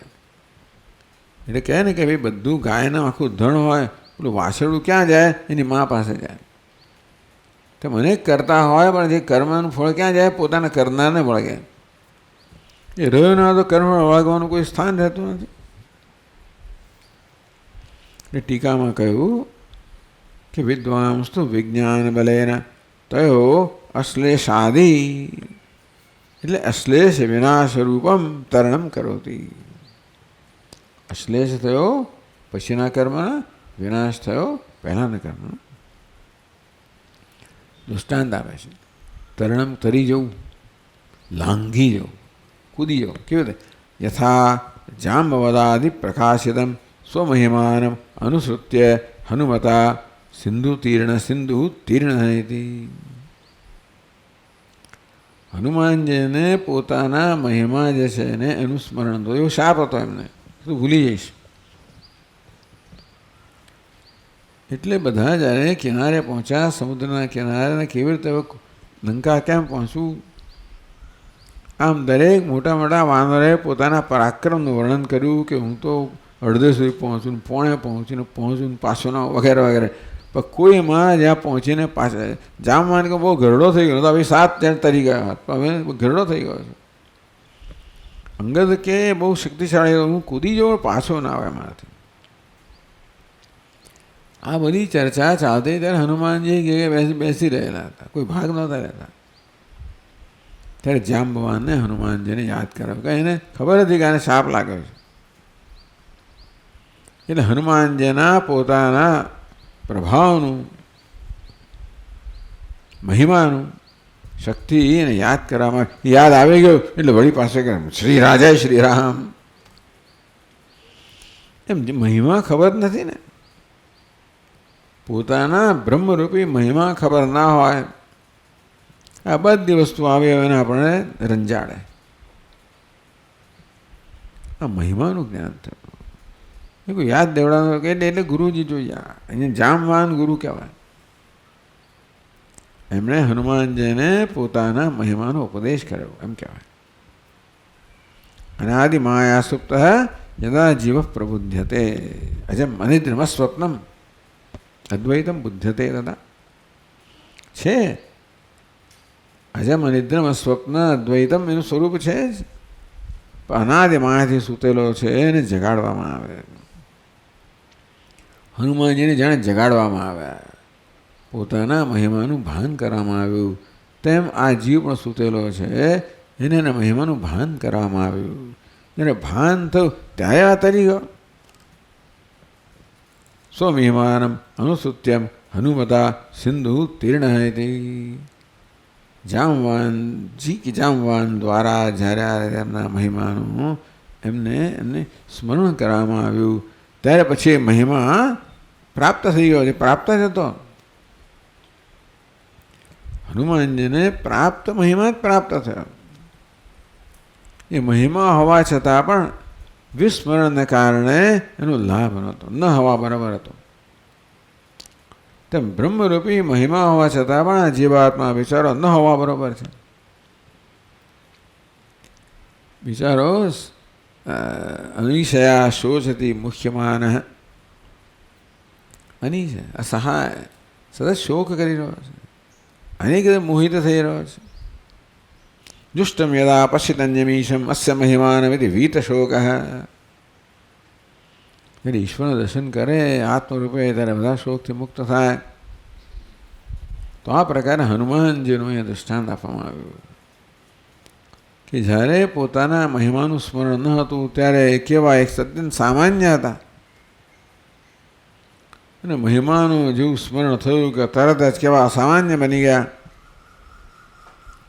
એટલે કહે ને કે ભાઈ બધું ગાયનું આખું ધણ હોય, પેલું વાસળું ક્યાં જાય? એની મા પાસે જાય. તો મને કરતા હોય પણ જે કર્મનું ફળ ક્યાં જાય? પોતાના કરનારને વળગે. એ રહ્યો ના તો કર્મ વળગવાનું કોઈ સ્થાન રહેતું નથી. એટલે ટીકામાં કહ્યું કે વિદ્વાંસ્તુ વિજ્ઞાન બલેન તયો અશ્લેષાદિ, એટલે અશ્લેષ વિનાશ રૂપમ તરણમ કરોતી. અશ્લેષ થયો પછીના કર્મના, વિનાશ થયો પહેલાના કર્મના. દૃષ્ટાંત આપે છે. તરણમ તરી જવું, લાંઘી જવું, કૂદી જવું. કેવું રીતે? યથા જાંબવદાદિ પ્રકાશિતમ સ્વમહિમાનમ અનુસૃત્ય હનુમતા સિંધુ તીર્ણ હતી. હનુમાનજીને પોતાના મહિમા જે છે એને એનું સ્મરણ તો એવો શાપ હતો એમને, તું ભૂલી જઈશ. એટલે બધા જ્યારે કિનારે પહોંચ્યા, સમુદ્રના કિનારે, કેવી રીતે લંકા કેમ પહોંચવું, આમ દરેક મોટા મોટા વાનરે પોતાના પરાક્રમનું વર્ણન કર્યું કે હું તો અડધે સુધી પહોંચું, પોણે પહોંચું પાછો ના વગેરે વગેરે. પણ કોઈમાં જ્યાં પહોંચીને પાછા જામવાન કે બહુ ઘરડો થઈ ગયો. તો હવે 7 જણ તરી ગયા હોત, હવે ઘરડો થઈ ગયો છે. અંગદ કે બહુ શક્તિશાળી, હું કૂદી જાઉં પાછો ના આવે મારાથી. આ બધી ચર્ચા ચાલતી ત્યારે હનુમાનજી બેસી રહેલા હતા, કોઈ ભાગ નહોતા રહેતા. ત્યારે જાંબવાનને હનુમાનજીને યાદ કરાવ્યું કે એને ખબર હતી કે આને શાપ લાગ્યો છે. એટલે હનુમાનજીના પોતાના પ્રભાવનું મહિમાનું શક્તિ એને યાદ કરવામાં, યાદ આવી ગયો એટલે વળી પાસે કે શ્રી રાજા શ્રી રામ, એમ મહિમા ખબર નથી ને, પોતાના બ્રહ્મરૂપી મહિમા ખબર ના હોય, આ બધી વસ્તુ આવે એને આપણે રંજાડે. આ મહિમાનું જ્ઞાન થયું. એ કોઈ યાદ દેવડાનું એટલે ગુરુજી જોઈએ. અહીંયા જામવાન ગુરુ કહેવાય. એમણે હનુમાનજીને પોતાના મહિમાનો ઉપદેશ કર્યો એમ કહેવાય. અનાદિ માયા સુપ્ત યદા જીવ પ્રબુધ્યતે અજમ અનિદ્રમ સ્વપ્નમ અદ્વૈતમ બુધ્યતે તથા છે. અજમ અનિદ્રમ સ્વપ્ન અદ્વૈતમ એનું સ્વરૂપ છે જ, અનાદિ માયાથી સૂતેલો છે એને જગાડવામાં આવે. હનુમાનજીને જાણે જગાડવામાં આવ્યા, પોતાના મહિમાનું ભાન કરવામાં આવ્યું. તેમ આ જીવ પણ સૂતેલો છે એને એના મહિમાનું ભાન કરવામાં આવ્યું. જ્યારે ભાન થયું ત્યારે આ તરી ગયો. સ્વમહિમાનમ અનુસૂત્યમ હનુમતા સિંધુ તીર્ણ હતી. જામવાન દ્વારા જ્યારે એમના મહિમાનું એમને સ્મરણ કરવામાં આવ્યું ત્યારે પછી મહિમા પ્રાપ્ત થઈ ગયો. પ્રાપ્ત જ હતો હનુમાનજીને, પ્રાપ્ત મહિમા જ પ્રાપ્ત થયો. એ મહિમા હોવા છતાં પણ વિસ્મરણને કારણે એનો લાભ નહોતો, ન હવા બરાબર હતો. તેમ બ્રહ્મરૂપી મહિમા હોવા છતાં પણ આ જીવાત્મા વિચારો ન હોવા બરોબર છે. વિચારો અનિશયા શોચતી મુખ્યમાન, અનિશય અસહાય સતત શોક કરી રહ્યો છે, અનેક મોહિત થઈ રહ્યો છે. દુષ્ટમ યદા પશ્યતન્યમીશમ અસ્ય મહિમાન વિધિ વીત શોક. જ્યારે ઈશ્વરનું દર્શન કરે આત્મરૂપે ત્યારે બધા શોકથી મુક્ત થાય. તો આ પ્રકારે હનુમાનજીનું અહીંયા દૃષ્ટાંત આપવામાં આવ્યું કે જ્યારે પોતાના મહિમાનું સ્મરણ ન હતું ત્યારે કેવા એક સત્યન સામાન્ય હતા, અને મહિમાનું જેવું સ્મરણ થયું કે તરત જ કેવા અસામાન્ય બની ગયા.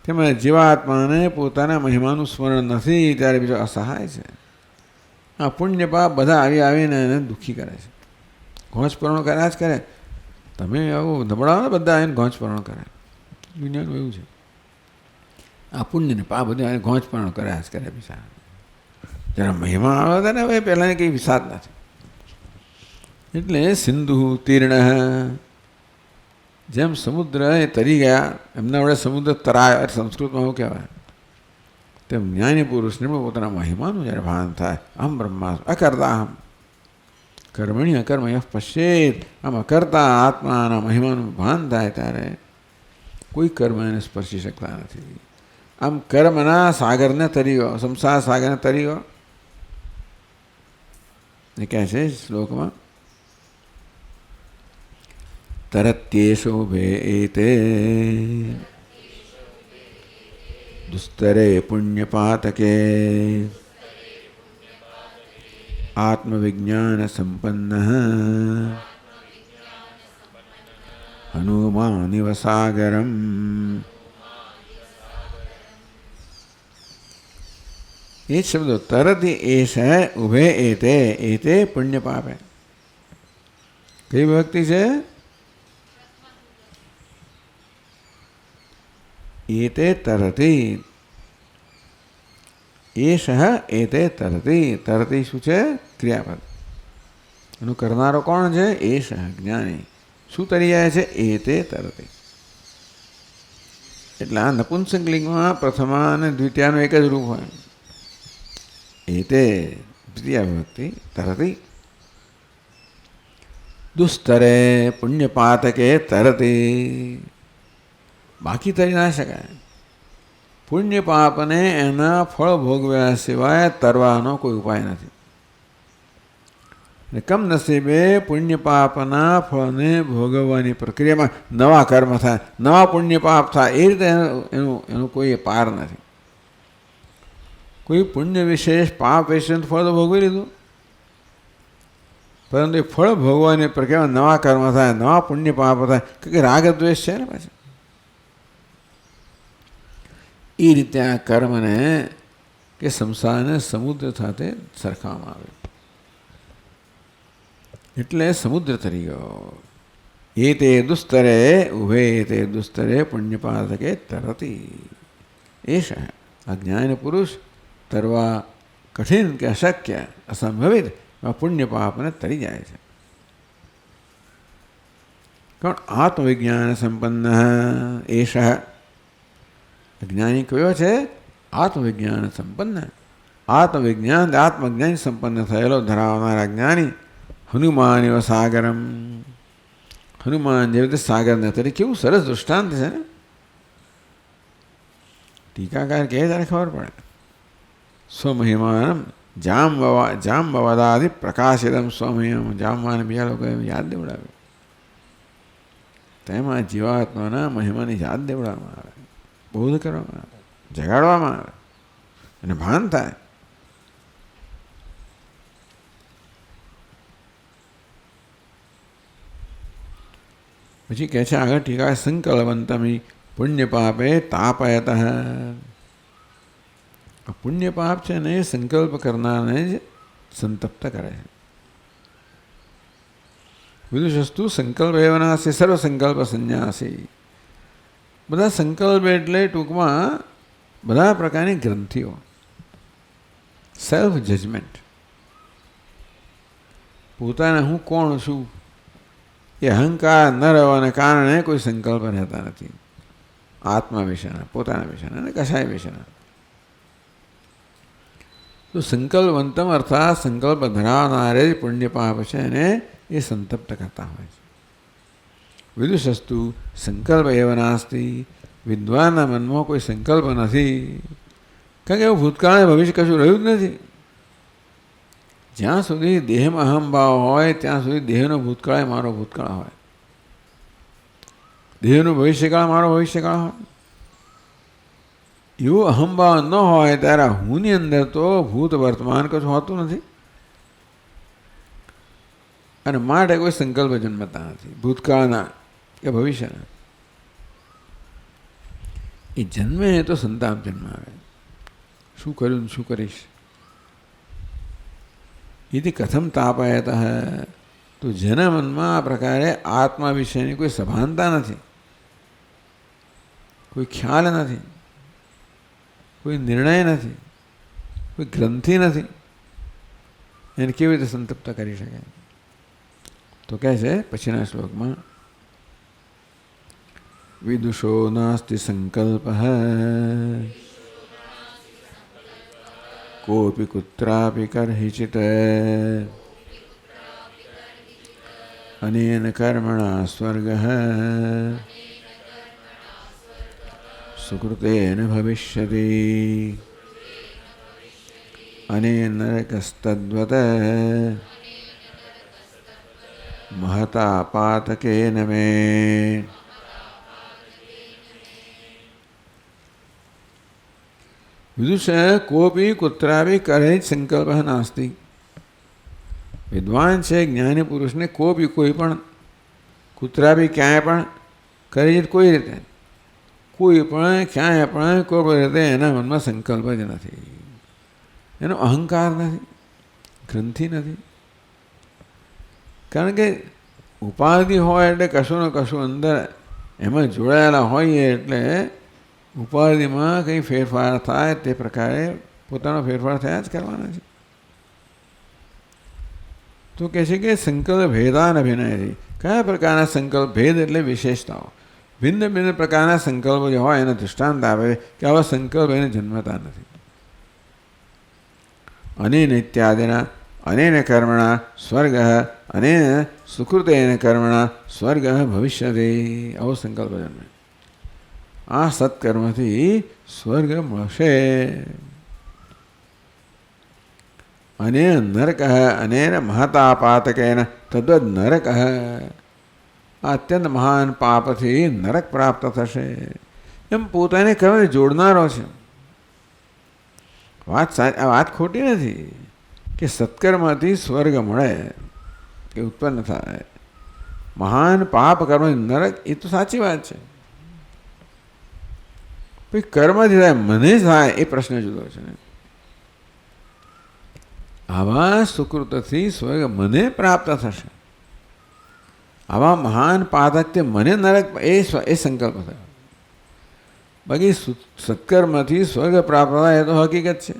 તેમાં જીવાત્માને પોતાના મહિમાનું સ્મરણ નથી ત્યારે બીજો અસહાય છે. આ પુણ્ય પાપ બધા આવીને એને દુઃખી કરે છે, ઘોંચપરણો કર્યા જ કરે. તમે આવું નબળાવો ને બધા એને ઘોંચપરણો કરે. દુનિયાનું એવું છે, આ પુણ્ય ને પાપ બધું એને ઘોંચપરણો કર્યા જ કરે. બિચારા જ્યારે મહિમા આવે હતા ને હવે પહેલાંને કંઈ વિષાદ નથી. એટલે સિંધુ તીર્ણ, જેમ સમુદ્ર એ તરી ગયા, એમના વડે સમુદ્ર તરાય, સંસ્કૃતમાં એવું કહેવાય. તેમ જ્ઞાની પુરુષને પણ પોતાના મહિમાનું જ્યારે ભાન થાય, આમ બ્રહ્મા અકર્તા અહમ કર્મણી અકર્મય પશ્ચેત, આમ અકર્તા આત્માના મહિમાનું ભાન થાય ત્યારે કોઈ કર્મ એને સ્પર્શી શકતા નથી. આમ કર્મના સાગરને તરી ગયો, સંસાર સાગરને તરી ગયો. એ કહે છે શ્લોકમાં તરત્યેશોભે એતે દુસ્તરે પુણ્યપાતકે આત્મવિજ્ઞાન સંપન્ન હનુમાનિવ સાગરમ. એ જ શબ્દો તરત એશ હૈ ઉભે એતે પુણ્ય પાપ હૈ. કઈ વ્યક્તિ છે? એતે તરતી, એશ એતે તરતી. તરતી શું છે? ક્રિયાપદ. એનું કરનારો કોણ છે? એશ જ્ઞાની. શું તરી જાય છે? એતે તરતી. એટલે આ નપુંસકલિંગમાં પ્રથમા અને દ્વિતીયાનું એક જ રૂપ હોય. એતે દ્વિતીય વિભક્તિ તરતી. દુસ્તરે પુણ્યપાતકે તરતી. બાકી તરી ના શકાય. પુણ્ય પાપને એના ફળ ભોગવ્યા સિવાય તરવાનો કોઈ ઉપાય નથી. અને કમનસીબે પુણ્ય પાપના ફળને ભોગવવાની પ્રક્રિયામાં નવા કર્મ થાય, નવા પુણ્ય પાપ થાય, એ રીતે એનું કોઈ પાર નથી. કોઈ પુણ્ય વિશેષ પાપ વિશેષ ફળ તો ભોગવી લીધું, પરંતુ એ ફળ ભોગવવાની પ્રક્રિયામાં નવા કર્મ થાય, નવા પુણ્ય પાપ થાય. કે રાગ દ્વેષ છે ને પાછા. એ રીતે આ કર્મને કે સંસારને સમુદ્ર સાથે સરખાવવામાં આવે, એટલે સમુદ્ર તરી ગયો. એ તે દુસ્તરે ઉભે તે દુસ્તરે પુણ્યપાતકે તરતી. એ શા અજ્ઞાની પુરુષ તરવા કઠિન કે અશક્ય અસંભવિત પુણ્ય પાપને તરી જાય છે. કારણ આત્મવિજ્ઞાન સંપન્ન એષ અજ્ઞાની કયો છે? આત્મવિજ્ઞાન સંપન્ન. આત્મજ્ઞાન સંપન્ન થયેલો ધરાવનાર અજ્ઞાની હનુમાન એવ સાગરમ. હનુમાન જેવી રીતે સાગરને તરી. કેવું સરસ દૃષ્ટાંત છે ને. ટીકાકાર કહે ત્યારે ખબર પડે. સ્વમહિમાનમ જાંબવદાદિ પ્રકાશિતમ સ્વમહિમ. જામવાને બીજા લોકો એમ યાદ દેવડાવે. તેમાં જીવાત્માના મહિમાની યાદ દેવડાવવામાં આવે, બોધ કરવામાં આવે, જગાડવામાં આવે અને ભાન થાય. પછી કહે છે આગળ ટીકા સંકલ્પવંતમી પુણ્ય પાપે તાપયત. પુણ્ય પાપ છે ને એ સંકલ્પ કરનારને જ સંતપ્ત કરે છે. વિદુષસ્તુ સંકલ્પ એવનાસી સર્વ સંકલ્પ સંન્યાસી. બધા સંકલ્પ એટલે ટૂંકમાં બધા પ્રકારની ગ્રંથિઓ, સેલ્ફ જજમેન્ટ. પોતાને હું કોણ છું એ અહંકાર ન રહેવાને કારણે કોઈ સંકલ્પ રહેતા નથી. આત્મા વિશેના, પોતાના વિશેના અને કશાય વિશેના. તો સંકલ્પવંતમ અર્થાત સંકલ્પ ધરાવનારે જ પુણ્ય પાપ છે એને એ સંતપ્ત કરતા હોય છે. વિદુષસ્તુ સંકલ્પ એવ નાસ્તિ. વિદ્વાનના મનમાં કોઈ સંકલ્પ નથી, કારણ કે એવું ભૂતકાળ ભવિષ્ય કશું રહ્યું જ નથી. જ્યાં સુધી દેહમાં અહમભાવ હોય ત્યાં સુધી દેહનો ભૂતકાળ મારો ભૂતકાળ હોય, દેહનો ભવિષ્યકાળ મારો ભવિષ્યકાળ હોય. એવો અહમભાવ ન હોય ત્યારે હુંની અંદર તો ભૂત વર્તમાન કશું હોતું નથી, અને માટે કોઈ સંકલ્પ જન્મતા નથી ભૂતકાળના કે ભવિષ્યના. એ જન્મે તો સંતાપ જન્માવે. શું કર્યું શું કરીશ? એથી કથમ તાપાયત. તો જેના મનમાં આ પ્રકારે આત્મા વિશેની કોઈ સભાનતા નથી, કોઈ ખ્યાલ નથી, કોઈ નિર્ણય નથી, કોઈ ગ્રંથિ નથી, એને કેવી રીતે સંતપ્ત કરી શકે? તો કહે છે પછીના શ્લોકમાં વિદુષો નાસ્તિ સંકલ્પ કોપી કુત્રાપી કરહિચિત અનેન કર્મણા સ્વર્ગ સુકૃતેન ભવિષ્યતિ અનેન નરકસ્તદ્વત મહતા પાતકેન મે. વિદુષ કોપી કુત્રાપી કરે સંકલ્પ નાસ્તિ. વિદ્વાન છે જ્ઞાની પુરુષને કોપી કોઈ પણ કુત્રાપી ક્યાંય પણ કરી કોઈ રીતે કોઈ પણ ક્યાંય પણ કોઈ રીતે એના મનમાં સંકલ્પ જ નથી, એનો અહંકાર નથી, ગ્રંથિ નથી. કારણ કે ઉપાધિ હોય એટલે કશું ને કશું અંદર એમાં જોડાયેલા હોઈએ એટલે ઉપાધિમાં કંઈ ફેરફાર થાય તે પ્રકારે પોતાનો ફેરફાર થયા જ કરવાના છે. તો કહે છે કે સંકલ્પ ભેદાન અભિનયથી. કયા પ્રકારના સંકલ્પ? ભેદ એટલે વિશેષતાઓ. ભિન્ન ભિન્ન પ્રકારના સંકલ્પો જે હોય એનો દૃષ્ટાંત આવે કે આવા સંકલ્પ એને જન્મતા નથી. અનેન ઇત્યાદિના અનેન કર્મણા સ્વર્ગ અનેન સુકૃતેન કર્મણા સ્વર્ગ ભવિષ્યતિ. આવો સંકલ્પ જન્મે. આ સત્કર્મથી સ્વર્ગ મળશે. અનેન નરક અનેન મહતા પાતકેન તદ્વદ નરક. આ અત્યંત મહાન પાપથી નરક પ્રાપ્ત થશે. એમ પોતાને કર્મને જોડનારો છે. વાત ખોટી નથી કે સત્કર્મથી સ્વર્ગ મળે કે ઉત્પન્ન થાય. મહાન પાપ કર્મ નરક એ તો સાચી વાત છે. પછી કર્મથી થાય મને થાય એ પ્રશ્ન જુદો છે. આવા સુકૃતથી સ્વર્ગ મને પ્રાપ્ત થશે, આવા મહાન પાતકથી મને નરક એ સંકલ્પ થયો. બાકી સત્કર્મથી સ્વર્ગ પ્રાપ્ત થાય એ તો હકીકત છે.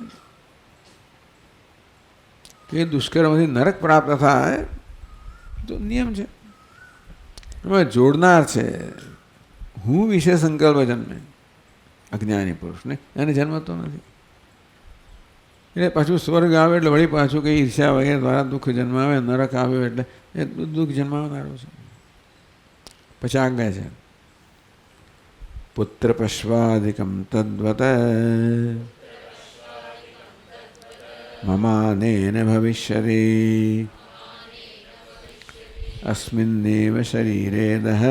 કે દુષ્કર્મથી નરક પ્રાપ્ત થાય તો નિયમ છે. એમાં જોડનાર છે હું વિશે સંકલ્પ જન્મે અજ્ઞાની પુરુષને, એને જન્મતો નથી. એટલે પાછું સ્વર્ગ આવે એટલે વળી પાછું કંઈ ઈર્ષ્યા વગેરે દ્વારા દુઃખ જન્માવે, નરક આવ્યો એટલે એ દુઃખ જન્માવનારો છે. પછી આજ્ઞા છે પુત્ર પશ્વાદિકમ તદ્વત મમાનેન ભવિષ્યતિ અસ્મિન્નેવ શરીરે દહ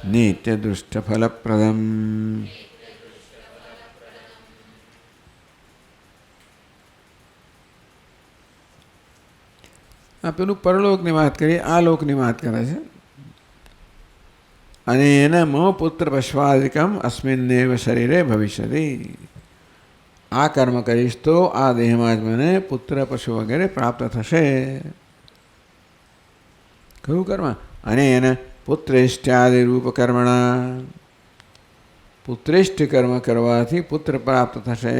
નિત્યદુષ્ટફલપ્રદમ. આ પેલું પરલોકની વાત કરીએ, આ લોકની વાત કરે છે. અને એને મો પુત્ર પશ્વાદિકમ અસ્મિન્નેવ શરીરે ભવિષ્યતિ. આ કર્મ કરીશ તો આ દેહમાં જ મને પુત્ર પશુ વગેરે પ્રાપ્ત થશે. કયું કર્મ? અને એને પુત્રેષ્ઠાદિ રૂપ કર્મણા, પુત્રેષ્ઠ કર્મ કરવાથી પુત્ર પ્રાપ્ત થશે,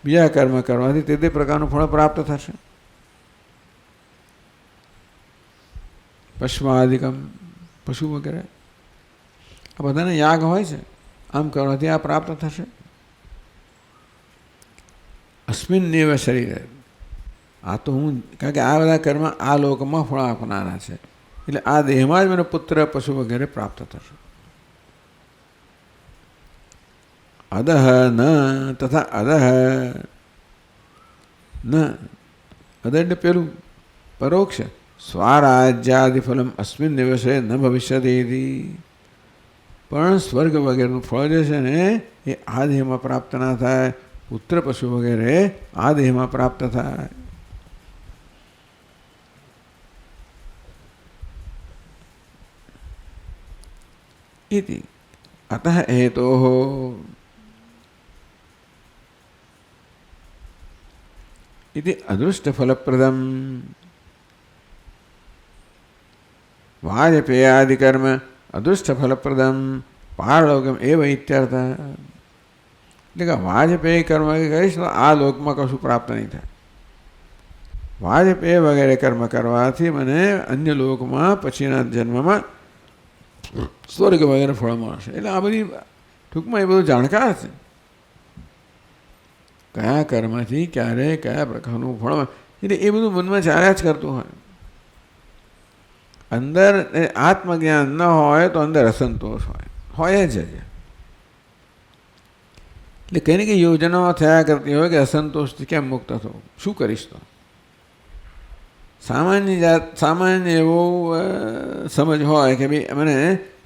બીજા કર્મ કરવાથી તે પ્રકારનું ફળ પ્રાપ્ત થશે. પશ્વાદિકમ પશુ વગેરે આ બધાને યાગ હોય છે, આમ કરવાથી આ પ્રાપ્ત થશે. અસ્મિન્નેવ શરીરે, આ તો હું, કારણ કે આ બધા કર્મ આ લોકમાં ફળ આપનારા છે, એટલે આ દેહમાં જ મને પુત્ર પશુ વગેરે પ્રાપ્ત થશે. અદહ ન તથા અદહ ન, અદ એટલે પેલું પરોક્ષ, સ્વરાજ્યાદિ ફલમ અસ્મિન દિવસે ન ભવિષ્યતિ. પણ સ્વર્ગ વગેરેનું ફળ જે છે ને એ આ દેહમાં પ્રાપ્ત ના થાય, પુત્ર પશુ વગેરે આ દેહમાં પ્રાપ્ત થાય. इति अतः हेतोः इति अदृष्टफलप्रदं वाजपेयादिकर्म अदृष्टफलप्रदं पारलौकिकम एव इत्यर्थः. એટલે કે વાજપેયી કર્મ કરીશ તો આ લોકમાં કશું પ્રાપ્ત નહીં થાય. વાજપેયી વગેરે કર્મ કરવાથી મને અન્ય લોકમાં પછીના જન્મમાં સ્વર્ગ વગેરે ફળ મળશે. એટલે આ બધી ટૂંકમાં એ બધું જાણકાર છે. કયા કર્મથી ક્યારે કયા પ્રકારનું ફળ, એટલે એ બધું મનમાં ચાલ્યા જ કરતું હોય. અંદર આત્મજ્ઞાન ન હોય તો અંદર અસંતોષ હોય જ. એટલે કંઈ ને કંઈ યોજનાઓ થયા કરતી હોય કે અસંતોષથી કેમ મુક્ત થવું, શું કરીશ તો. સામાન્ય એવો સમજ હોય કે ભાઈ મને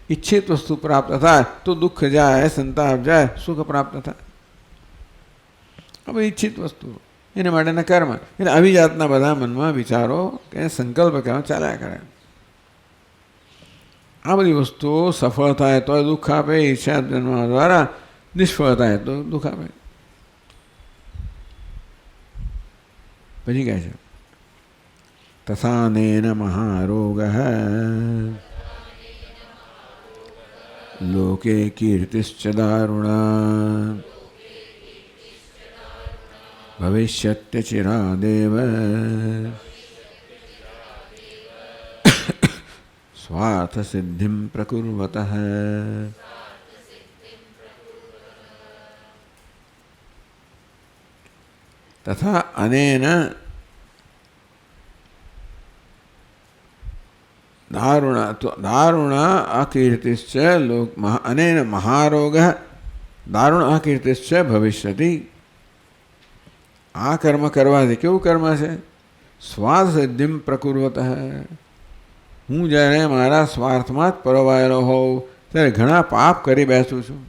ઈચ્છિત વસ્તુ પ્રાપ્ત થાય તો દુઃખ જાય, સંતાપ જાય, સુખ પ્રાપ્ત થાય. હવે ઈચ્છિત વસ્તુ એના માટેના કર્મ, એટલે આવી જાતના બધા મનમાં વિચારો કે સંકલ્પ કહેવા ચાલ્યા કરે. આ બધી વસ્તુઓ સફળ થાય તો દુઃખ આપે, ઈચ્છા જન્મવા દ્વારા નિષ્ફળ થાય તો દુઃખ આપે. પછી કહે છે તથાનેન મહારોગઃ લોકે કીર્તિશ્ચ દારુણા ભવિષ્યત્યચિરાદેવ સ્વાર્થ સિદ્ધિમ પ્રકુર્વતઃ. તથા અનેન દારુણ અકીર્તિશ્ચ અનેન મહારોગ દારુણ અકીર્તિશ્ચ ભવિષ્યતિ. આ કર્મ કરવાથી કેવું કર્મ છે? સ્વાર્થ સિદ્ધિમ પ્રકુર્વતઃ. હું જ્યારે મારા સ્વાર્થમાં જ પરોવાયેલો હોઉં ત્યારે ઘણા પાપ કરી બેસું છું.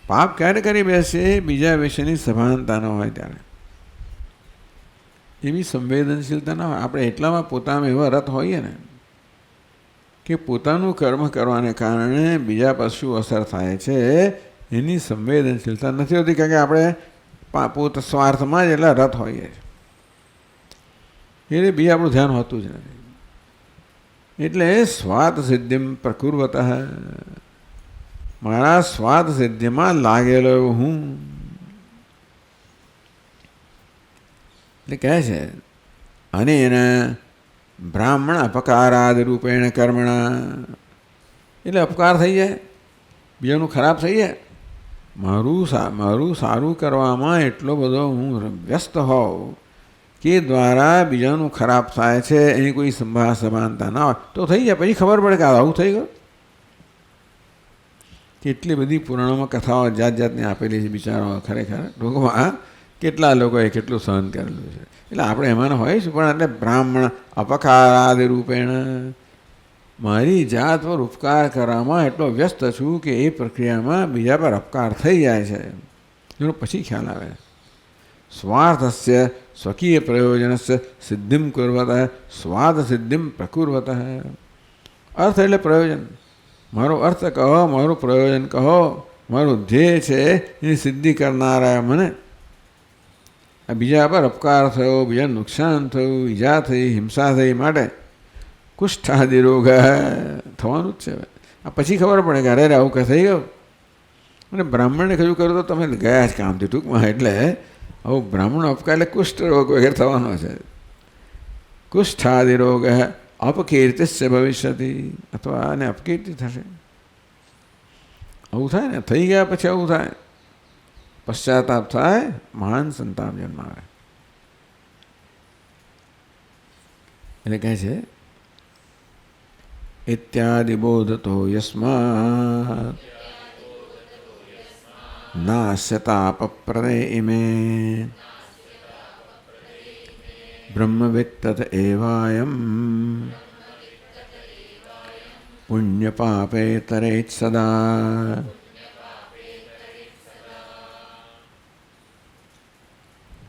પાપ ક્યારે કરી બેસે? બીજા વિશેની સભાનતા ન હોય ત્યારે, એવી સંવેદનશીલતા ના હોય. આપણે એટલામાં પોતામાં એવા રત હોઈએ ને કે પોતાનું કર્મ કરવાને કારણે બીજા પર શું અસર થાય છે એની સંવેદનશીલતા નથી હોતી, કારણ કે આપણે પોત સ્વાર્થમાં જ એટલા રત હોઈએ છીએ, એટલે બીજા આપણું ધ્યાન હોતું જ નથી. એટલે સ્વાદ સિદ્ધિમ પ્રકુર્વત, મારા સ્વાદ સિદ્ધિમાં લાગેલો હું. એટલે કહે છે અને એના બ્રાહ્મણ અપકારાદ રૂપેણ કર્મણા, એટલે અપકાર થઈ જાય, બીજાનું ખરાબ થઈ જાય. મારું સારું કરવામાં એટલો બધો હું વ્યસ્ત હોઉં કે દ્વારા બીજાનું ખરાબ થાય છે એની કોઈ સમાનતા ના હોય તો થઈ જાય. પછી ખબર પડે કે આવું થઈ ગયું. કેટલી બધી પુરાણોમાં કથાઓ જાત જાતની આપેલી છે. બિચારો ખરેખર ટૂંકમાં કેટલા લોકોએ કેટલું સહન કરેલું છે. એટલે આપણે એમાં હોય છે, પણ એટલે બ્રાહ્મણ અપકારાદિ રૂપેણ, મારી જાત પર ઉપકાર કરવામાં એટલો વ્યસ્ત છું કે એ પ્રક્રિયામાં બીજા પર અપકાર થઈ જાય છે, એનો પછી ખ્યાલ આવે. સ્વાર્થસ્ય સ્વકીય પ્રયોજનસ્ય સિદ્ધિમ કુર્વત, સ્વાદ સિદ્ધિમ પ્રકુર્વત. અર્થ એટલે પ્રયોજન. મારો અર્થ કહો, મારું પ્રયોજન કહો, મારું ધ્યેય છે એની સિદ્ધિ કરનારા મને આ બીજા પર અપકાર થયો, બીજા નુકસાન થયું, ઈજા થઈ, હિંસા થઈ માટે કુષ્ઠાદિ રોગ થવાનું જ છે. આ પછી ખબર પડે કે અરે આવું કંઈ થઈ ગયું. અને બ્રાહ્મણને કયું કર્યું તો તમે ગયા જ કામથી ટૂંકમાં. એટલે આવું બ્રાહ્મણ અપકાર એટલે કુષ્ઠ રોગ વગેરે થવાનો છે. કુષ્ઠાદિ રોગ અપકીર્તિશ્ચ ભવિષ્યતિ, અથવા આને અપકીર્તિ થશે. આવું થાય ને, થઈ ગયા પછી આવું થાય, પશ્ચાતાપ થાય, મહાન સંતાપ જન્મ આવે. એટલે કહે છે ઇત્યાદિ બોધતો યસ્માત નાસ્યતાપ પ્રદે ઇમે બ્રહ્મવિત્તત એવાયમ પુણ્યપાપે તરેત સદા.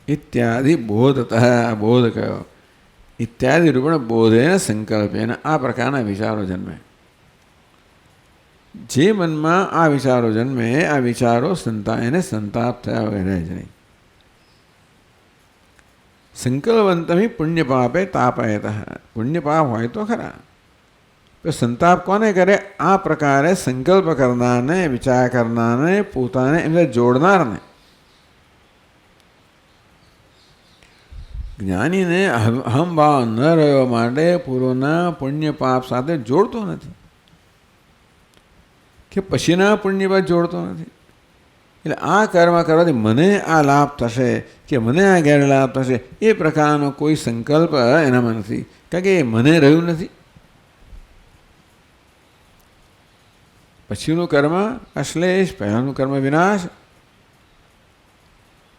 ઇત્યાદિ બોધત, બોધ કયો, ઇત્યાદિ રૂપણ બોધેન સંકલ્પેન, આ પ્રકારના વિચારો જન્મે. જે મનમાં આ વિચારો જન્મે, આ વિચારો એને સંતાપ થયા વગર રહે જ નહીં. સંકલ્પવંતમી પુણ્યપાપે તાપયત, પુણ્યપાપ હોય તો ખરા, તો સંતાપ કોને કરે? આ પ્રકારે સંકલ્પ કરનારને, વિચાર કરનારને, પોતાને એમને જોડનારને. જ્ઞાનીને અહમભાવ ન રહ્યો માટે પૂર્વના પુણ્ય પાપ સાથે જોડતો નથી, કે પછીના પુણ્ય પાપ જોડતો નથી. એટલે આ કર્મ કરવાથી મને આ લાભ થશે કે મને આ ગેરલાભ થશે એ પ્રકારનો કોઈ સંકલ્પ એનામાં નથી, કારણ કે એ મને રહ્યું નથી. પછીનું કર્મ અશ્લેષ, પહેલાંનું કર્મ વિનાશ.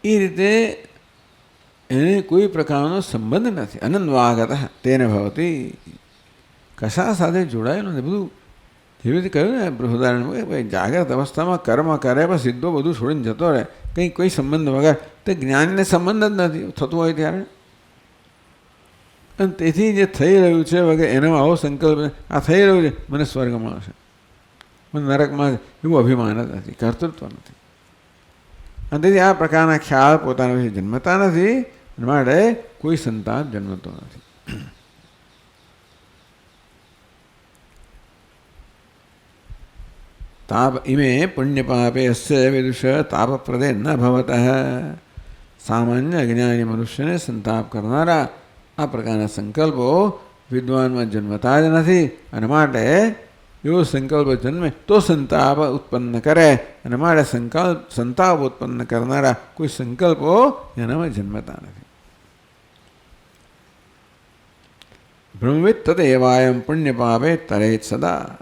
એ રીતે એને કોઈ પ્રકારનો સંબંધ નથી. અનન્વાગત તેને ભવતી, કશા સાથે જોડાયેલું નથી. બધું જેવી રીતે કહ્યું ને બૃહદારણ્યમાં કે ભાઈ જાગ્રત અવસ્થામાં કર્મ કરે પણ સીધો બધું છોડીને જતો રહે, કંઈ કોઈ સંબંધ વગર. તે જ્ઞાનીને સંબંધ જ નથી થતું હોય ત્યારે. અને તેથી જે થઈ રહ્યું છે વગર એનામાં આવો સંકલ્પ, આ થઈ રહ્યું છે મને સ્વર્ગમાં હશે, મને નરકમાં, એવું અભિમાન જ નથી, કર્તૃત્વ નથી. અને તેથી આ પ્રકારના ખ્યાલ પોતાના વિશે જન્મતા નથી, માટે કોઈ સંતાપ જન્મતો નથી. તાપ ઇમે પુણ્યપાપે અસ્ય વિદુષ તાપપ્રદે ન ભવત. સામાન્ય અજ્ઞાની મનુષ્યને સંતાપ કરનારા આ પ્રકારના સંકલ્પો વિદ્વાનમાં જન્મતા જ નથી, અને માટે એવો સંકલ્પ જન્મે તો સંતાપ ઉત્પન્ન કરે, અને માટે સંતાપ ઉત્પન્ન કરનારા કોઈ સંકલ્પો એનામાં જન્મતા નથી. બ્રહ્મવિદ તત એવાયમ પુણ્યપાપે તરેત સદા.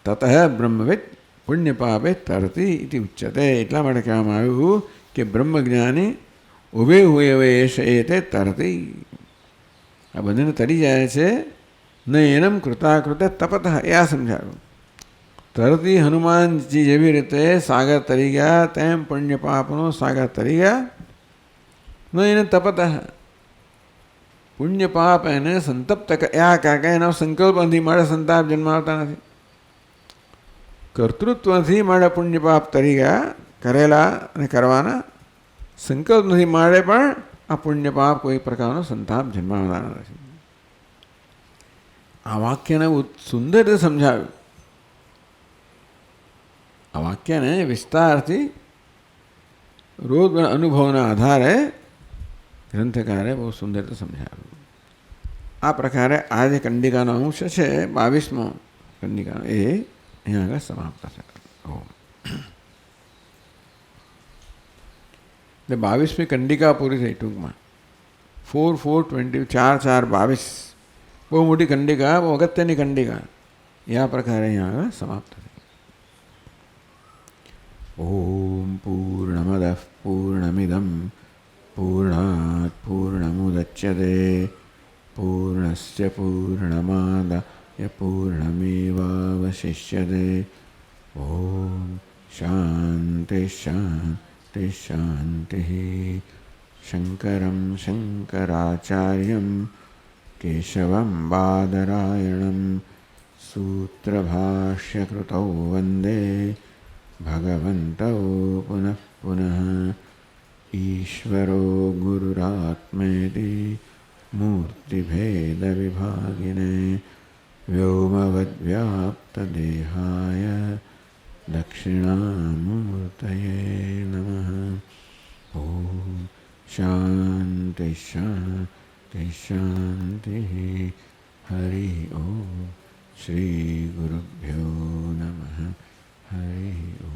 તત બ્રહ્મવિદ પુણ્યપાપે તરતી ઇતિ ઉચ્યતે. એટલા માટે કહેવામાં આવ્યું કે બ્રહ્મજ્ઞાની ઉભે હુએ એ તે તરતી, આ બધાને તરી જાય છે. ન એનમ કૃતાકૃતે તપત, એ આ સમજાવ્યું. તરતી હનુમાનજી જેવી રીતે સાગર તરી ગયા તેમ પુણ્ય પાપનો સાગર તરી ગયા. ન એને તપત, પુણ્ય પાપ એને સંતપ્ત કર્યા કાંઈ એના સંકલ્પથી મારે સંતાપ જન્માવતા નથી. કર્તૃત્વથી મારે પુણ્ય પાપ તરી ગયા કરેલા અને કરવાના, સંકલ્પ નથી મારે પણ આ પુણ્ય પાપ કોઈ પ્રકારનો સંતાપ જન્માવવાના નથી. આ વાક્યને સુંદર રીતે સમજાવ્યું. આ વાક્યને વિસ્તારથી રોજ અનુભવના આધારે ગ્રંથકારે બહુ સુંદર રીતે સમજાવ્યું. આ પ્રકારે આ જે કંડિકાનો અંશ છે 22મો કંડિકાનો એ અહીંયા આગળ સમાપ્ત થશે. એટલે 22મી કંડિકા પૂરી થઈ ટૂંકમાં. 4-4-20 4-4-22 બહુ મોટી કંડિકા, બહુ અગત્યની કંડિકા એ આ પ્રકારે અહીંયા આગળ સમાપ્ત થઈ. ઓમ પૂર્ણમદઃ પૂર્ણમિદં પૂર્ણાત પૂર્ણમુદચ્યતે પૂર્ણસ્ય પૂર્ણમાદાય પૂર્ણમેવાવશિષ્યતે. ઓમ શાંતિ શાંતિ શાંતિ. શંકરં શંકરાચાર્યં કેશવં બાદરાયણં સૂત્રભાષ્યકૃતૌ વંદે ભગવन्तौ પુનઃ પુનઃ. ઈશ્વરો ગુરુરાત્મેતિ મૂર્તિભેદવિભાગિને વ્યોમવદ્વ્યાપ્તદેહાય દક્ષિણામૂર્તયે નમઃ. ઓમ શાંતિ શાંતિ શાંતિ. હરિ ઓમ. શ્રી ગુરુભ્યો નમઃ. હરિ ઓમ.